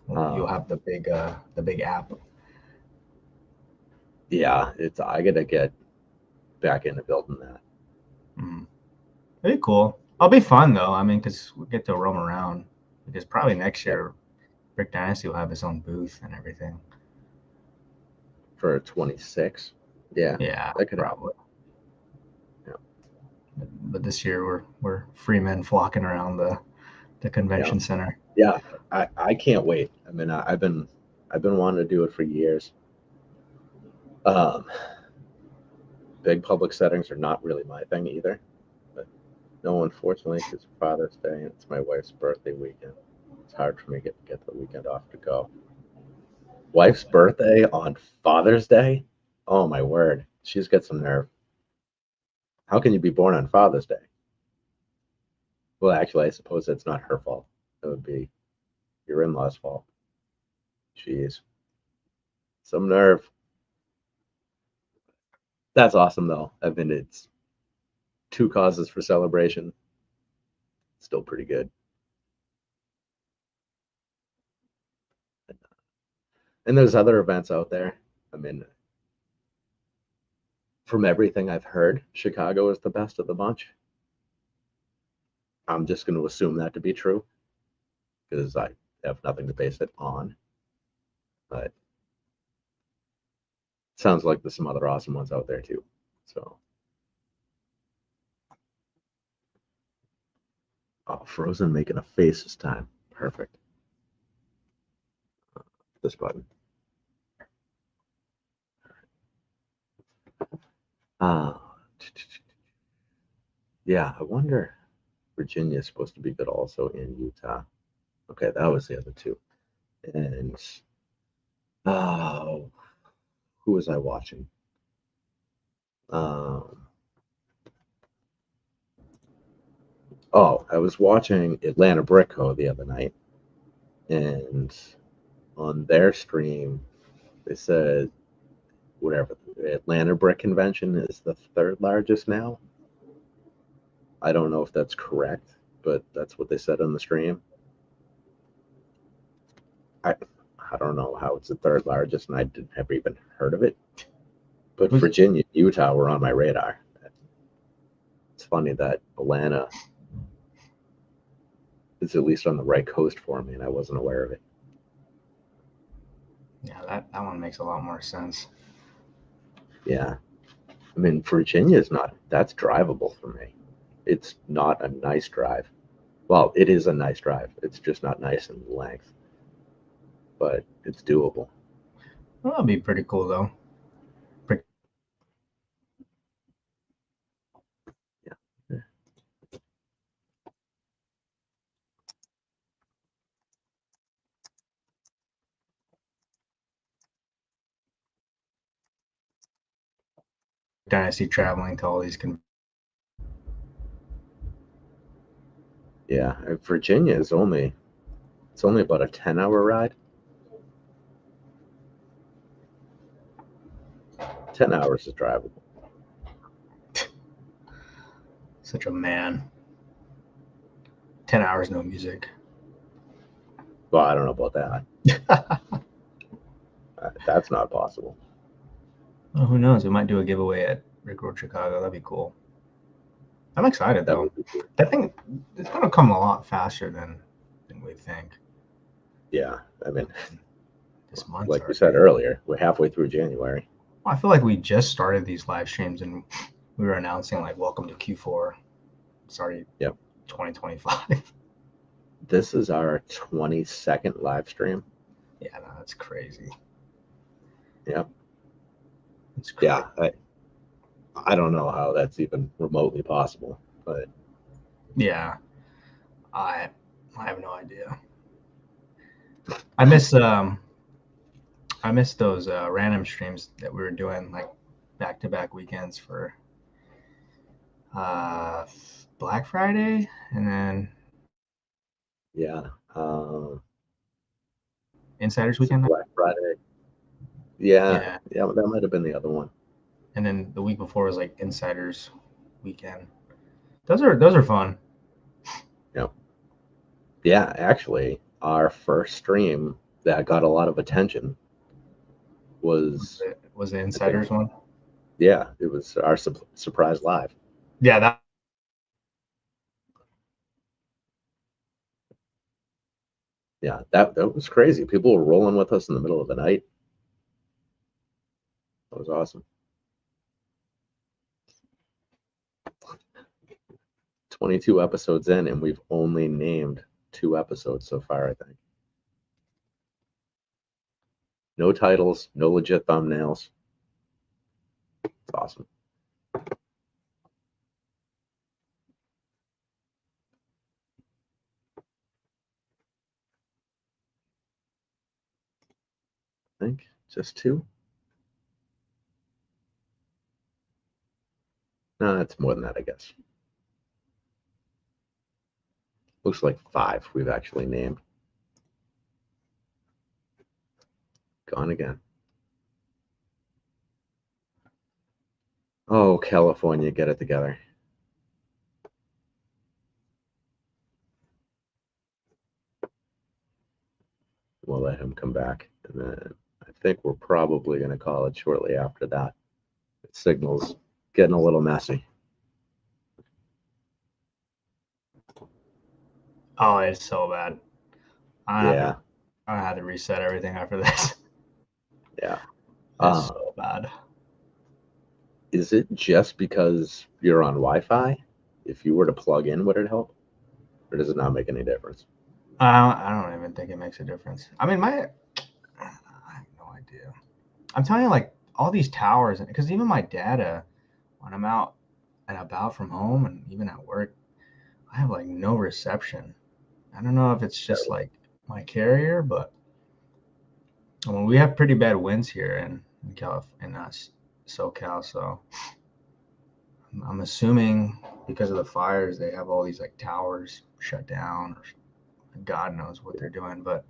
You'll have the big app. Yeah, I gotta get back into building that. It'd be cool. It'll be fun though. I mean, because we get to roam around. Because probably next year, Brick Dynasty will have its own booth and everything. For 26. Yeah, that could probably. But this year we're free men flocking around the convention center. Yeah, I can't wait. I mean, I've been wanting to do it for years. Big public settings are not really my thing either. But no, unfortunately, it's Father's Day and it's my wife's birthday weekend. It's hard for me to get the weekend off to go. Wife's birthday on Father's Day? Oh my word, she's got some nerve. How can you be born on Father's Day? Well, actually, I suppose that's not her fault. It would be your in-laws' fault. Jeez, some nerve. That's awesome, though. I mean, it's two causes for celebration. Still pretty good. And there's other events out there. I mean, from everything I've heard, Chicago is the best of the bunch. I'm just going to assume that to be true because I have nothing to base it on. But it sounds like there's some other awesome ones out there too. So, oh, Frozen making a face this time. Perfect. This button. Uh, yeah, I wonder. Virginia is supposed to be good also in Utah. Okay, that was the other two. And oh, who was I watching? Um, oh, I was watching Atlanta Brick Co. the other night, and on their stream, they said whatever the Atlanta Brick Convention is the third largest now. I don't know if that's correct, but that's what they said on the stream. I I don't know how it's the third largest, and I didn't ever even heard of it. But Virginia, Utah were on my radar. It's funny that Atlanta is at least on the right coast for me, and I wasn't aware of it. Yeah, that one makes a lot more sense. Yeah. I mean, Virginia is not, that's drivable for me. It's not a nice drive. Well, it is a nice drive. It's just not nice in length, but it's doable. Well, that'd be pretty cool, though. Yeah. Dynasty traveling to all these Yeah. Virginia is only, it's only about a 10-hour ride. 10 hours is drivable. Such a man. 10 hours, no music. Well, I don't know about that. That's not possible. Well, who knows? We might do a giveaway at Rick Road Chicago. That'd be cool. I'm excited, though. Cool. That thing, it's going to come a lot faster than we think. Yeah. I mean, this month, like we said earlier, we're halfway through January. Well, I feel like we just started these live streams and we were announcing like welcome to Q4. Sorry. Yep. 2025. This is our 22nd live stream. Yeah, no, that's crazy. Yep. It's crazy. Yeah, I don't know how that's even remotely possible, but yeah, I have no idea. I miss those random streams that we were doing like back-to-back weekends for Black Friday and then yeah, Insiders Weekend. Black Friday. Yeah, that might have been the other one. And then the week before was like Insiders Weekend. Those are fun. Yep. Yeah, actually, our first stream that got a lot of attention was the Insiders one. Yeah, it was our surprise live. Yeah, that. Yeah, that was crazy. People were rolling with us in the middle of the night. That was awesome. 22 episodes in, and we've only named 2 episodes so far, I think. No titles, no legit thumbnails. It's awesome. I think just 2. No, it's more than that, I guess. Looks like 5 we've actually named. Gone again. Oh, California, get it together. We'll let him come back. And then I think we're probably going to call it shortly after that. The signal's getting a little messy. Oh, it's so bad. Yeah. I had to reset everything after this. Yeah. It's so bad. Is it just because you're on Wi-Fi? If you were to plug in, would it help? Or does it not make any difference? I don't even think it makes a difference. I mean, I have no idea. I'm telling you, like, all these towers, because even my data, when I'm out and about from home and even at work, I have like no reception. I don't know if it's just like my carrier, but I mean, we have pretty bad winds here in SoCal, so I'm assuming because of the fires, they have all these like towers shut down, or God knows what they're doing. But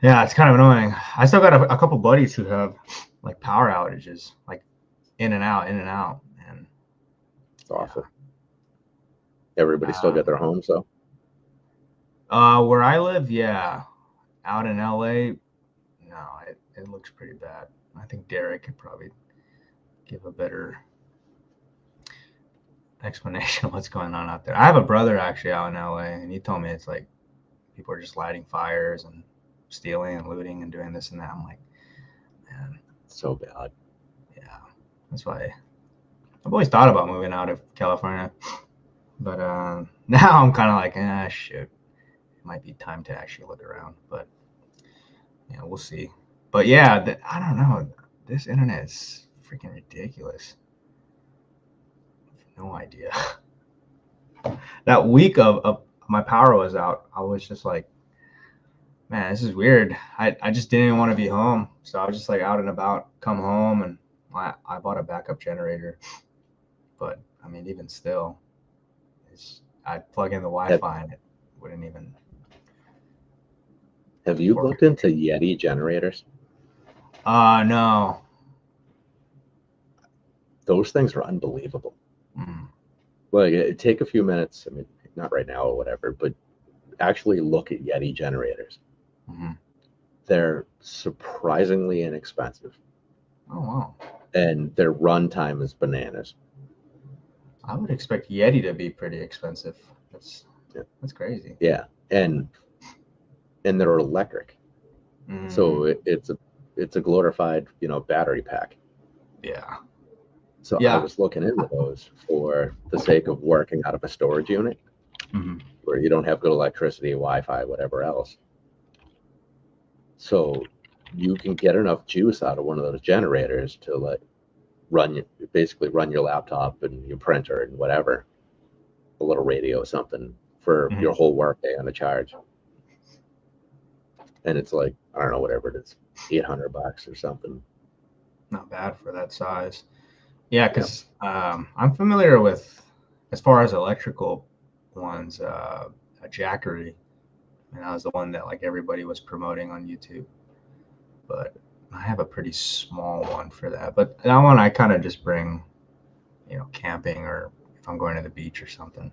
yeah, it's kind of annoying. I still got a couple buddies who have like power outages, like in and out, and It's awful. Everybody still got their homes, though? Where I live, yeah. Out in LA, no, it looks pretty bad. I think Derek could probably give a better explanation of what's going on out there. I have a brother actually out in LA, and he told me it's like people are just lighting fires and stealing and looting and doing this and that. I'm like, man, it's so bad. Yeah, that's why I've always thought about moving out of California, but now I'm kind of like, shit, it might be time to actually look around. But yeah, we'll see. But yeah, I don't know. This internet is freaking ridiculous. No idea. That week of my power was out, I was just like, man, this is weird. I just didn't want to be home. So I was just like out and about, come home, and I bought a backup generator. But I mean, even still, I'd plug in the Wi-Fi and it wouldn't even. Have you looked into Yeti generators? No. Those things are unbelievable. Mm. Like, take a few minutes. I mean, not right now or whatever, but actually look at Yeti generators. Mm-hmm. They're surprisingly inexpensive. Oh, wow. And their runtime is bananas. I would expect Yeti to be pretty expensive. That's crazy. Yeah, and they're electric. Mm. So it's a glorified, battery pack. Yeah. So I was looking into those for the sake of working out of a storage unit, mm-hmm. where you don't have good electricity, Wi-Fi, whatever else. So you can get enough juice out of one of those generators to like basically run your laptop and your printer and whatever, a little radio or something for Mm-hmm. your whole workday on a charge. And it's like, I don't know, whatever it is, $800 or something. Not bad for that size. Yeah, because I'm familiar with, as far as electrical ones, a Jackery, and that was the one that like everybody was promoting on YouTube. But I have a pretty small one for that. But that one I kind of just bring, camping, or if I'm going to the beach or something.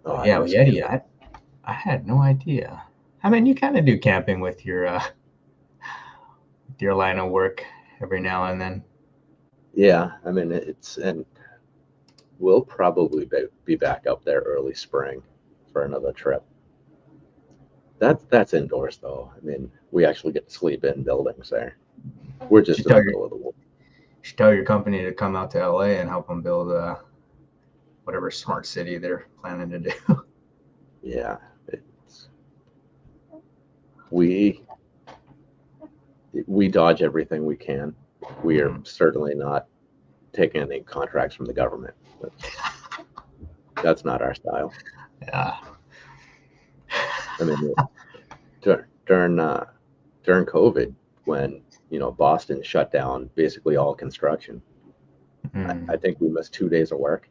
Oh, yeah, Yeti, I had no idea. I mean, you kind of do camping with your line of work every now and then. Yeah, I mean, and we'll probably be back up there early spring for another trip. That's indoors though. I mean, we actually get to sleep in buildings there. We're just in the middle of the woods. You should tell your company to come out to LA and help them build whatever smart city they're planning to do. Yeah, we dodge everything we can. We are certainly not taking any contracts from the government. That's not our style. Yeah. I mean, during COVID, when Boston shut down basically all construction, I think we missed 2 days of work,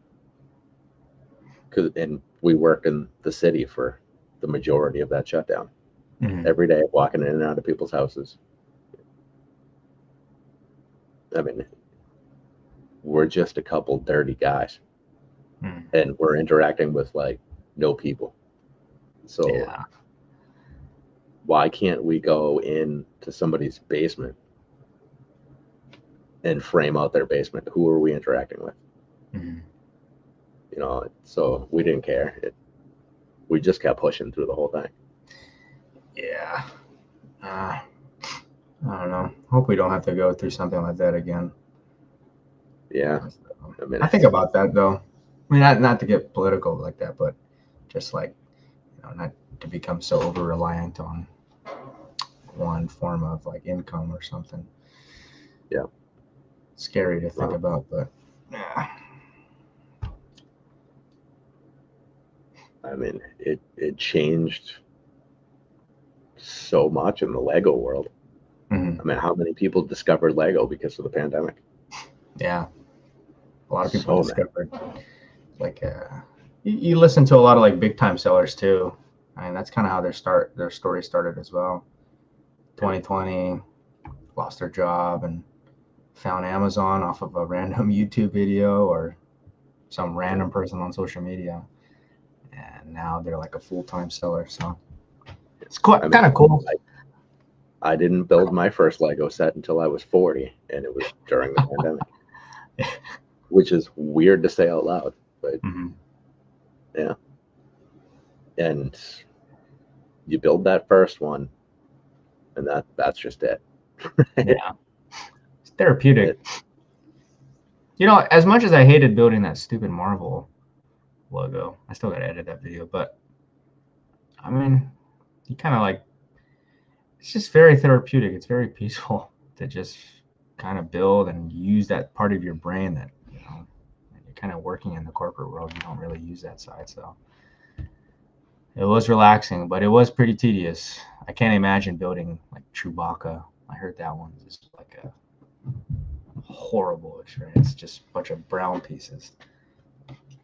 and we worked in the city for the majority of that shutdown. Every day, walking in and out of people's houses. I mean, we're just a couple dirty guys, and we're interacting with like no people. So Yeah. why can't we go into somebody's basement and frame out their basement? Who are we interacting with? You know, so we didn't care. We just kept pushing through the whole thing. Yeah. I don't know. Hope we don't have to go through something like that again. Yeah. I mean, I think about that though. I mean, not to get political like that, but just like, you know, not to become so over reliant on one form of like income or something. Yeah. Scary to think about, but yeah. I mean, it changed so much in the Lego world. I mean, how many people discovered Lego because of the pandemic? Yeah. A lot of people discovered like you listen to a lot of like big time sellers too. I mean, that's kind of how their story started as well. 2020, lost their job and found Amazon off of a random YouTube video or some random person on social media, and now they're like a full-time seller. So it's quite kind of cool. I didn't build my first Lego set until I was 40, and it was during the pandemic, which is weird to say out loud, but yeah. And you build that first one, and that's just it. Yeah, it's therapeutic. You know, as much as I hated building that stupid Marvel logo, I still got to edit that video, but I mean, you kind of like, it's just very therapeutic. It's very peaceful to just kind of build and use that part of your brain that, you know, you're kind of working in the corporate world. You don't really use that side. So it was relaxing, but it was pretty tedious. I can't imagine building like Chewbacca. I heard that one is like a horrible experience. Just a bunch of brown pieces.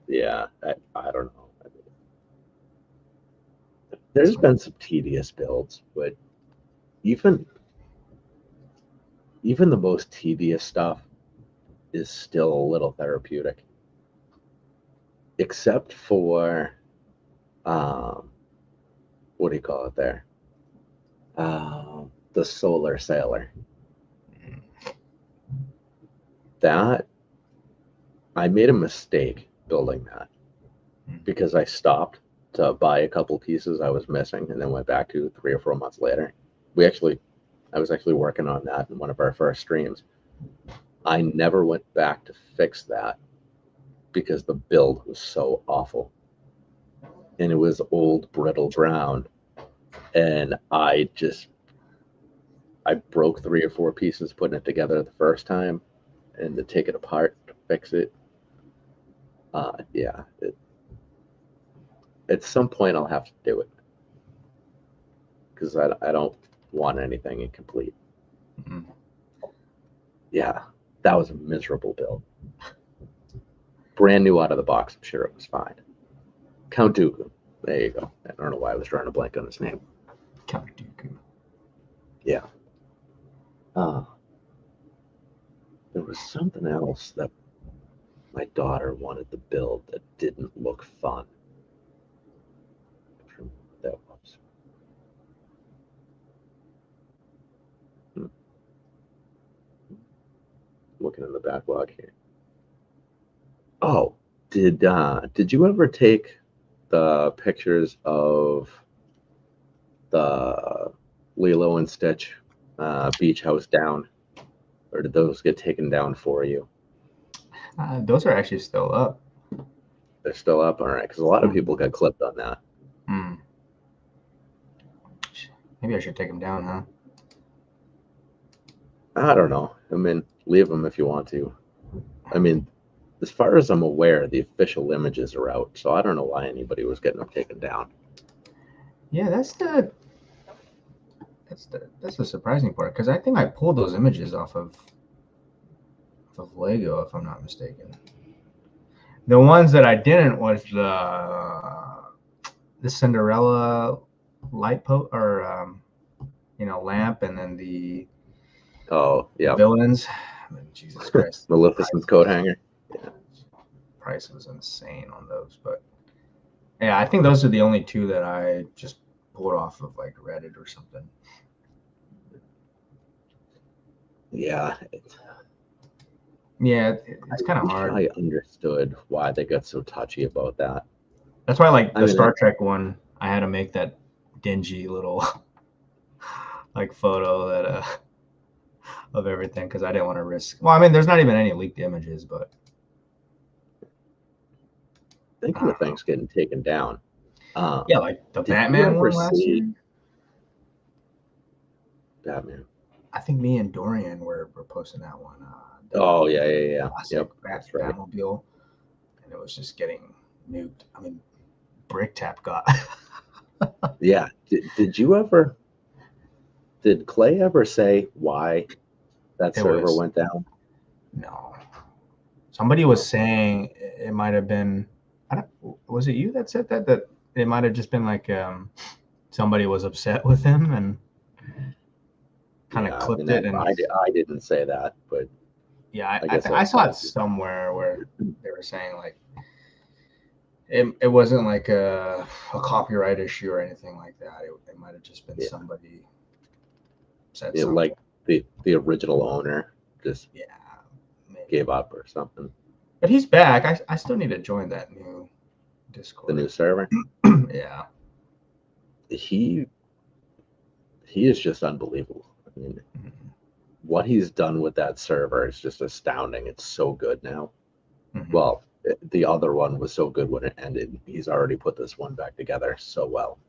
Yeah, I don't know. There's been some tedious builds, but even the most tedious stuff is still a little therapeutic, except for what do you call it there? The Solar Sailor. That I made a mistake building that because I stopped to buy a couple pieces I was missing and then went back to 3 or 4 months later. I was actually working on that in one of our first streams. I never went back to fix that because the build was so awful. And it was old, brittle brown. And I broke 3 or 4 pieces putting it together the first time, and to take it apart to fix it. Yeah. At some point, I'll have to do it because I don't want anything incomplete. Yeah, that was a miserable build. Brand new out of the box. I'm sure it was fine. Count Dooku. There you go. I don't know why I was trying to blank on his name. Count Dooku. Yeah. There was something else that my daughter wanted to build that didn't look fun. I don't know what that was. Looking in the backlog here. Oh, did you ever take the pictures of the Lilo and Stitch beach house down, or did those get taken down for you? Those are actually still up. They're still up, all right, because a lot of people got clipped on that. Maybe I should take them down, huh? I don't know. I mean, leave them if you want to. I mean, as far as I'm aware, the official images are out, so I don't know why anybody was getting them taken down. Yeah, that's the surprising part, because I think I pulled those images off of of Lego, if I'm not mistaken. The ones that I didn't was the Cinderella light lamp, and then the villains. I mean, Jesus Christ, Maleficent's coat hanger. Yeah. Price was insane on those, but yeah, I think those are the only two that I just pulled off of like Reddit or something. Yeah. Yeah, it's kind of hard. I understood why they got so touchy about that. That's why, like the Star Trek one, I had to make that dingy little like photo that of everything because I didn't want to risk. Well, I mean, there's not even any leaked images, but thinking of things getting taken down. Yeah, like the Batman one last year. Batman. I think me and Dorian were posting that one. Oh yeah. Yep, that's right. Batmobile, and it was just getting nuked. I mean, BrickTap got. Yeah. Did Clay ever say why that server went down? No. Somebody was saying it might have been. Was it you that said that? That it might have just been like somebody was upset with him and kind of clipped it. And I didn't say that, but yeah, I saw it somewhere where they were saying like it wasn't like a copyright issue or anything like that. It might have just been somebody said something. Like the original owner just gave up or something. But he's back. I still need to join that new Discord. The new server? Yeah. He is just unbelievable. I mean, what he's done with that server is just astounding. It's so good now. Well, the other one was so good when it ended. He's already put this one back together so well.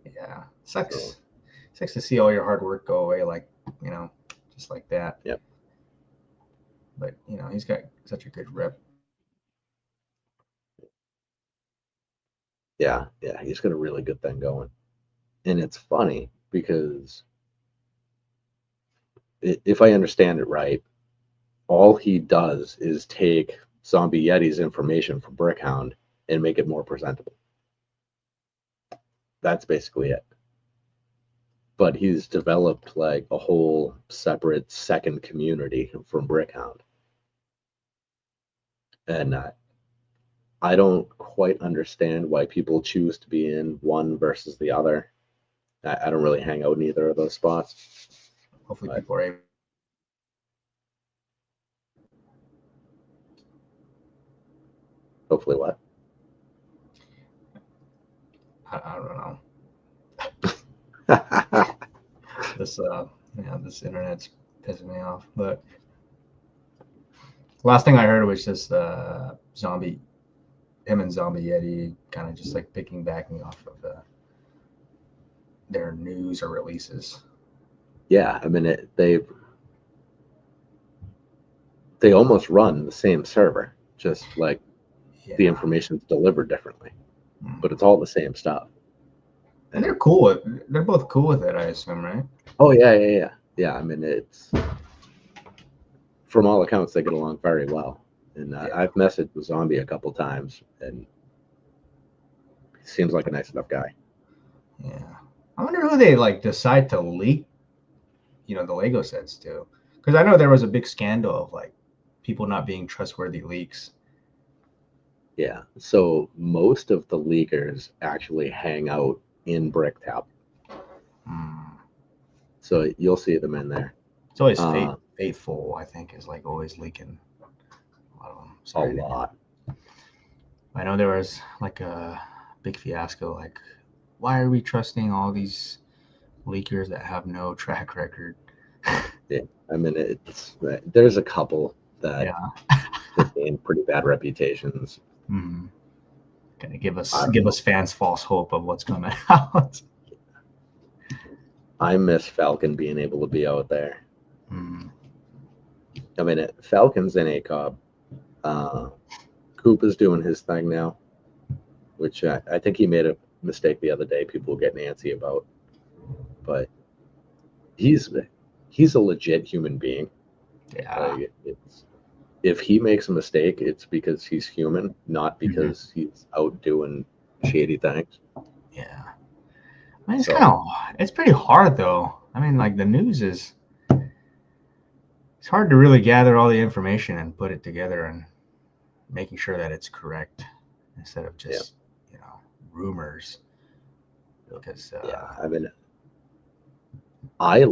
Yeah. Sucks to see all your hard work go away just like that. Yep. But he's got such a good rep. Yeah, he's got a really good thing going. And it's funny because if I understand it right, all he does is take Zombie Yeti's information from Brickhound and make it more presentable. That's basically it. But he's developed like a whole separate second community from Brickhound. And I don't quite understand why people choose to be in one versus the other. I don't really hang out in either of those spots. Hopefully people are able. Hopefully what? I don't know. This internet's pissing me off. But last thing I heard was just him and Zombie Yeti kind of just like backing off of their news or releases. Yeah, I mean they almost run the same server, just like the information's delivered differently, but it's all the same stuff. And they're cool. They're both cool with it, I assume, right? Oh yeah. I mean, it's from all accounts they get along very well. And I've messaged with Zombie a couple times, and he seems like a nice enough guy. Yeah, I wonder who they like decide to leak, the Lego sets to, because I know there was a big scandal of like people not being trustworthy leaks. Yeah, so most of the leakers actually hang out in BrickTap. So you'll see them in there. It's always Faithful, I think, is like always leaking a lot of them. Sorry, a lot. I know there was like a big fiasco. Like, why are we trusting all these leakers that have no track record? Yeah, I mean, there's a couple that gain pretty bad reputations. Kind of give us fans false hope of what's coming out. I miss Falcon being able to be out there. I mean, Falcon's in ACOB. Coop is doing his thing now, which I think he made a mistake the other day. People will get antsy about, but he's a legit human being. Yeah, if he makes a mistake, it's because he's human, not because he's out doing shady things. Yeah. I mean, So it's pretty hard though. I mean, like the news is, it's hard to really gather all the information and put it together and making sure that it's correct instead of just, rumors. Because, yeah, I mean, I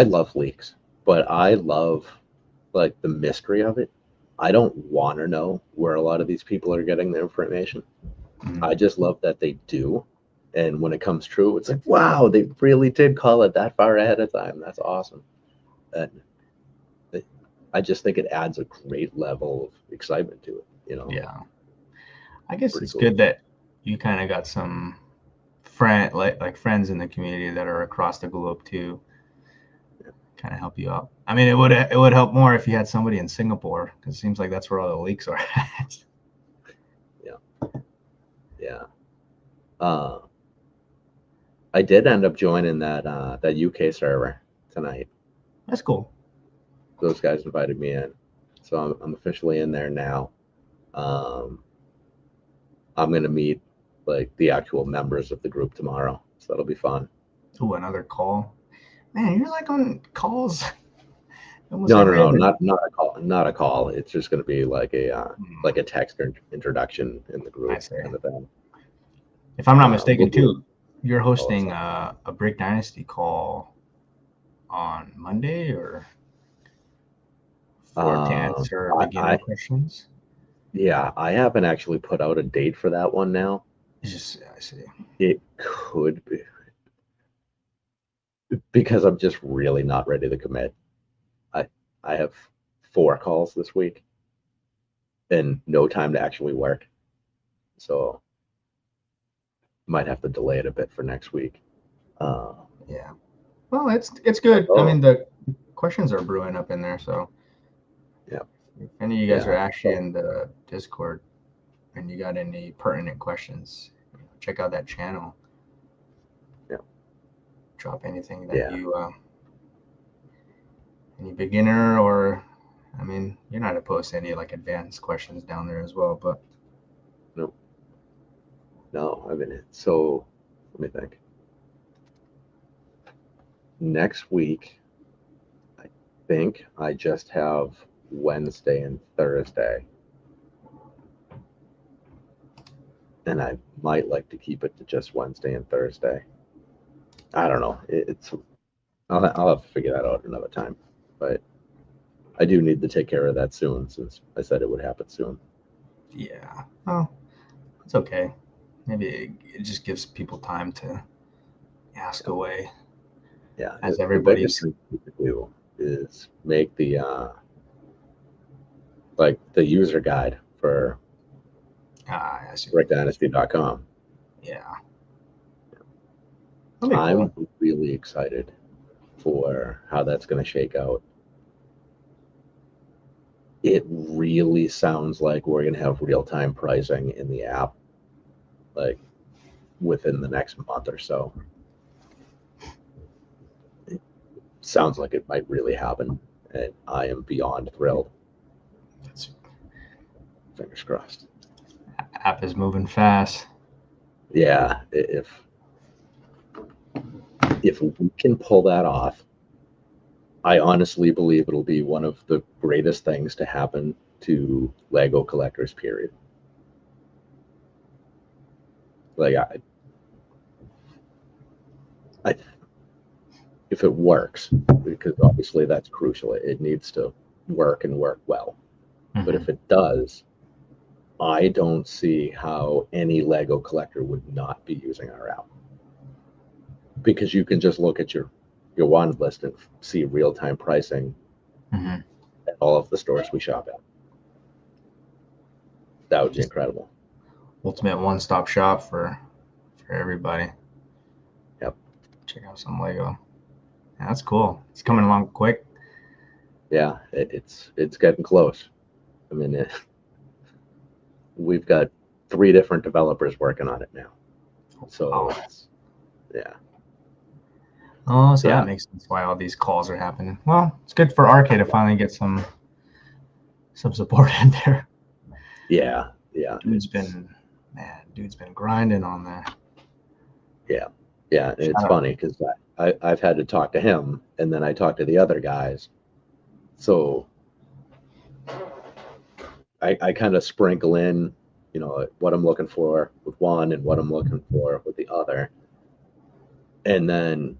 love leaks, but I love like the mystery of it. I don't want to know where a lot of these people are getting their information. I just love that they do. And when it comes true, it's like, wow, they really did call it that far ahead of time. That's awesome. And I just think it adds a great level of excitement to it. yeah, I guess Pretty it's cool. good that you kind of got some friends in the community that are across the globe too, kind of help you out. I mean, it would help more if you had somebody in Singapore, because it seems like that's where all the leaks are at. Yeah. I did end up joining that UK server tonight. That's cool. Those guys invited me in, so I'm officially in there now. Um, I'm gonna meet like the actual members of the group tomorrow, so that'll be fun. Ooh, another call. Man, you're like on calls almost No, no, every no, other. not a call, not a call. It's just gonna be like a text introduction in the I group say. kind of thing. If I'm not We'll mistaken, do it. too, you're Oh, hosting a Brick Dynasty call on Monday or to answer beginner I questions. yeah, I haven't actually put out a date for that one now. It's just, I see. It could be because I'm just really not ready to commit. I I have 4 calls this week and no time to actually work, so might have to delay it a bit for next week. Uh, Yeah. Well, it's good. I oh mean, the questions are brewing up in there, so yeah, if any of you guys are yeah, actually in the Discord and you got any pertinent questions, check out that channel. yeah, Drop anything that yeah. you any beginner or, I mean, you're not opposed to any like advanced questions down there as well, but No, no. I mean, so let me think. Next week, I think I just have Wednesday and Thursday, and I might like to keep it to just Wednesday and Thursday. I don't know. It's I'll have to figure that out another time, but I do need to take care of that soon since I said it would happen soon. yeah. Well, it's okay. Maybe it just gives people time to ask Yeah, away yeah. as The biggest everybody's. thing you can do is make the like the user guide for I see. BrickDynasty.com. Yeah, that'll be I'm cool. really excited for how that's going to shake out. It really sounds like we're going to have real time pricing in the app, like within the next month or so. It sounds like it might really happen, and I am beyond thrilled. It's, Fingers crossed. app is moving fast. Yeah, if we can pull that off, I honestly believe it'll be one of the greatest things to happen to Lego collectors. Period. Like I if it works, because obviously that's crucial. It needs to work and work well. But Mm-hmm. if it does, I don't see how any Lego collector would not be using our app, because you can just look at your wanted list and see real time pricing Mm-hmm. at all of the stores we shop at. That would be Just incredible. ultimate one-stop shop for everybody. Yep. Check out some Lego. Yeah, that's cool. It's coming along quick. Yeah, it's getting close. I mean, we've got 3 different developers working on it now, so Wow. it's yeah. Oh, so Yeah. that makes sense why all these calls are happening. Well, it's good for RK to finally get some support in there. Yeah. Yeah. Dude's been grinding on there. Yeah. Yeah. It's Shout out. funny because I've had to talk to him, and then I talk to the other guys. So I kind of sprinkle in, what I'm looking for with one and what I'm looking for with the other. And then,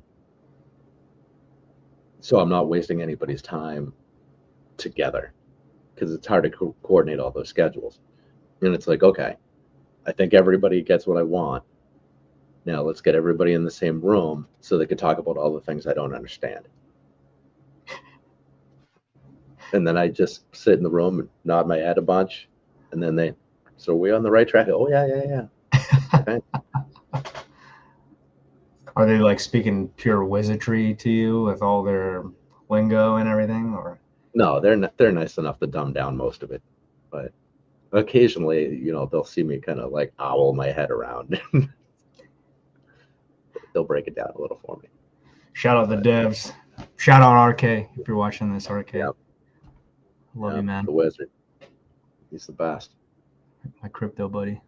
so I'm not wasting anybody's time together because it's hard to coordinate all those schedules. And it's like, okay, I think everybody gets what I want. Now let's get everybody in the same room so they can talk about all the things I don't understand. And then I just sit in the room and nod my head a bunch. And then so are we on the right track? Oh, yeah. Okay. Are they like speaking pure wizardry to you with all their lingo and everything, or? No, they're nice enough to dumb down most of it. But occasionally, they'll see me kind of like owl my head around. They'll break it down a little for me. Shout out the devs. Shout out RK if you're watching this, RK. Yep. Love you, man. The wizard. He's the best. My crypto buddy.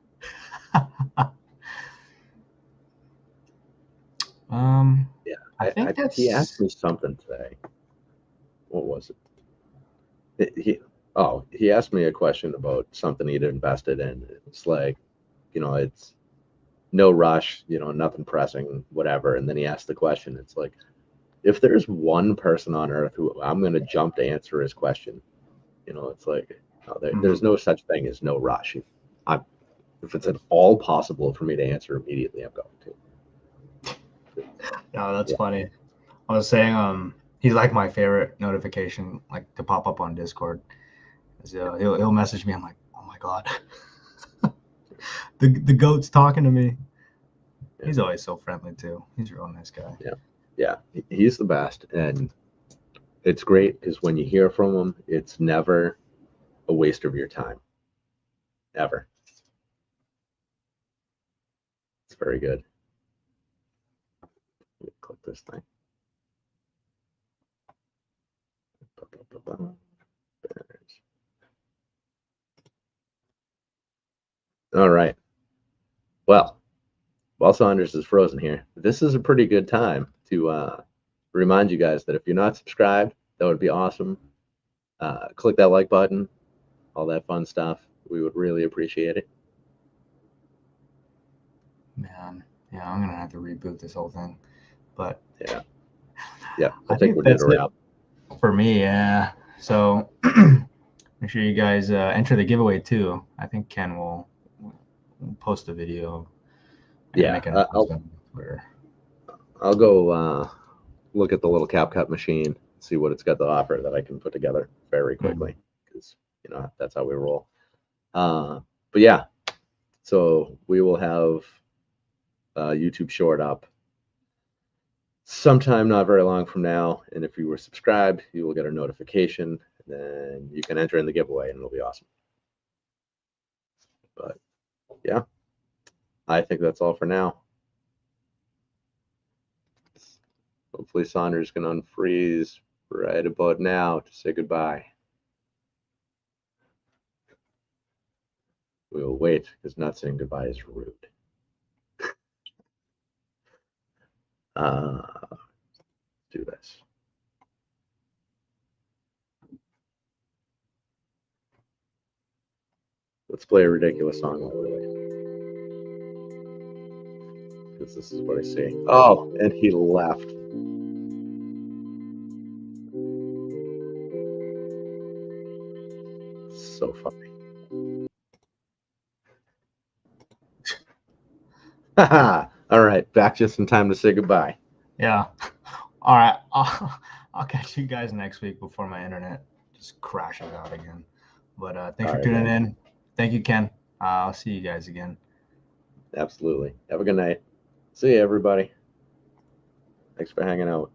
Yeah. I think that's. He asked me something today. What was it? He asked me a question about something he'd invested in. It's like, it's no rush, nothing pressing, whatever. And then he asked the question. It's like, if there's one person on earth who I'm going to jump to answer his question, it's like, there's no such thing as no rush. If it's at all possible for me to answer immediately, I'm going to. No, that's funny. I was saying, he's like my favorite notification, like to pop up on Discord. He'll message me. I'm like, oh my god, the goat's talking to me. Yeah. He's always so friendly too. He's a real nice guy. Yeah, he's the best, and it's great because when you hear from him, it's never a waste of your time, ever. It's very good. Let me click this thing. All right. Well, while Saunders is frozen here, this is a pretty good time to remind you guys that if you're not subscribed, that would be awesome. Click that like button, all that fun stuff. We would really appreciate it. Man, yeah, I'm gonna have to reboot this whole thing, but yeah, I think we're good around. For me, yeah. So make sure you guys enter the giveaway too. I think Ken will post a video. Yeah, I'll go look at the little CapCut machine, see what it's got to offer that I can put together very quickly, because that's how we roll. But yeah, so we will have a YouTube short up sometime not very long from now, and if you were subscribed, you will get a notification, and then you can enter in the giveaway, and it'll be awesome. But yeah, I think that's all for now. Hopefully Saunders can unfreeze right about now to say goodbye. We will wait, because not saying goodbye is rude. Let's do this. Let's play a ridiculous song while we wait, because this is what I see. Oh, and he left. So funny. All right, back just in time to say goodbye. Yeah. All right. I'll catch you guys next week before my internet just crashes out again. But thanks for tuning in. Thank you, Ken. I'll see you guys again. Absolutely. Have a good night. See you, everybody. Thanks for hanging out.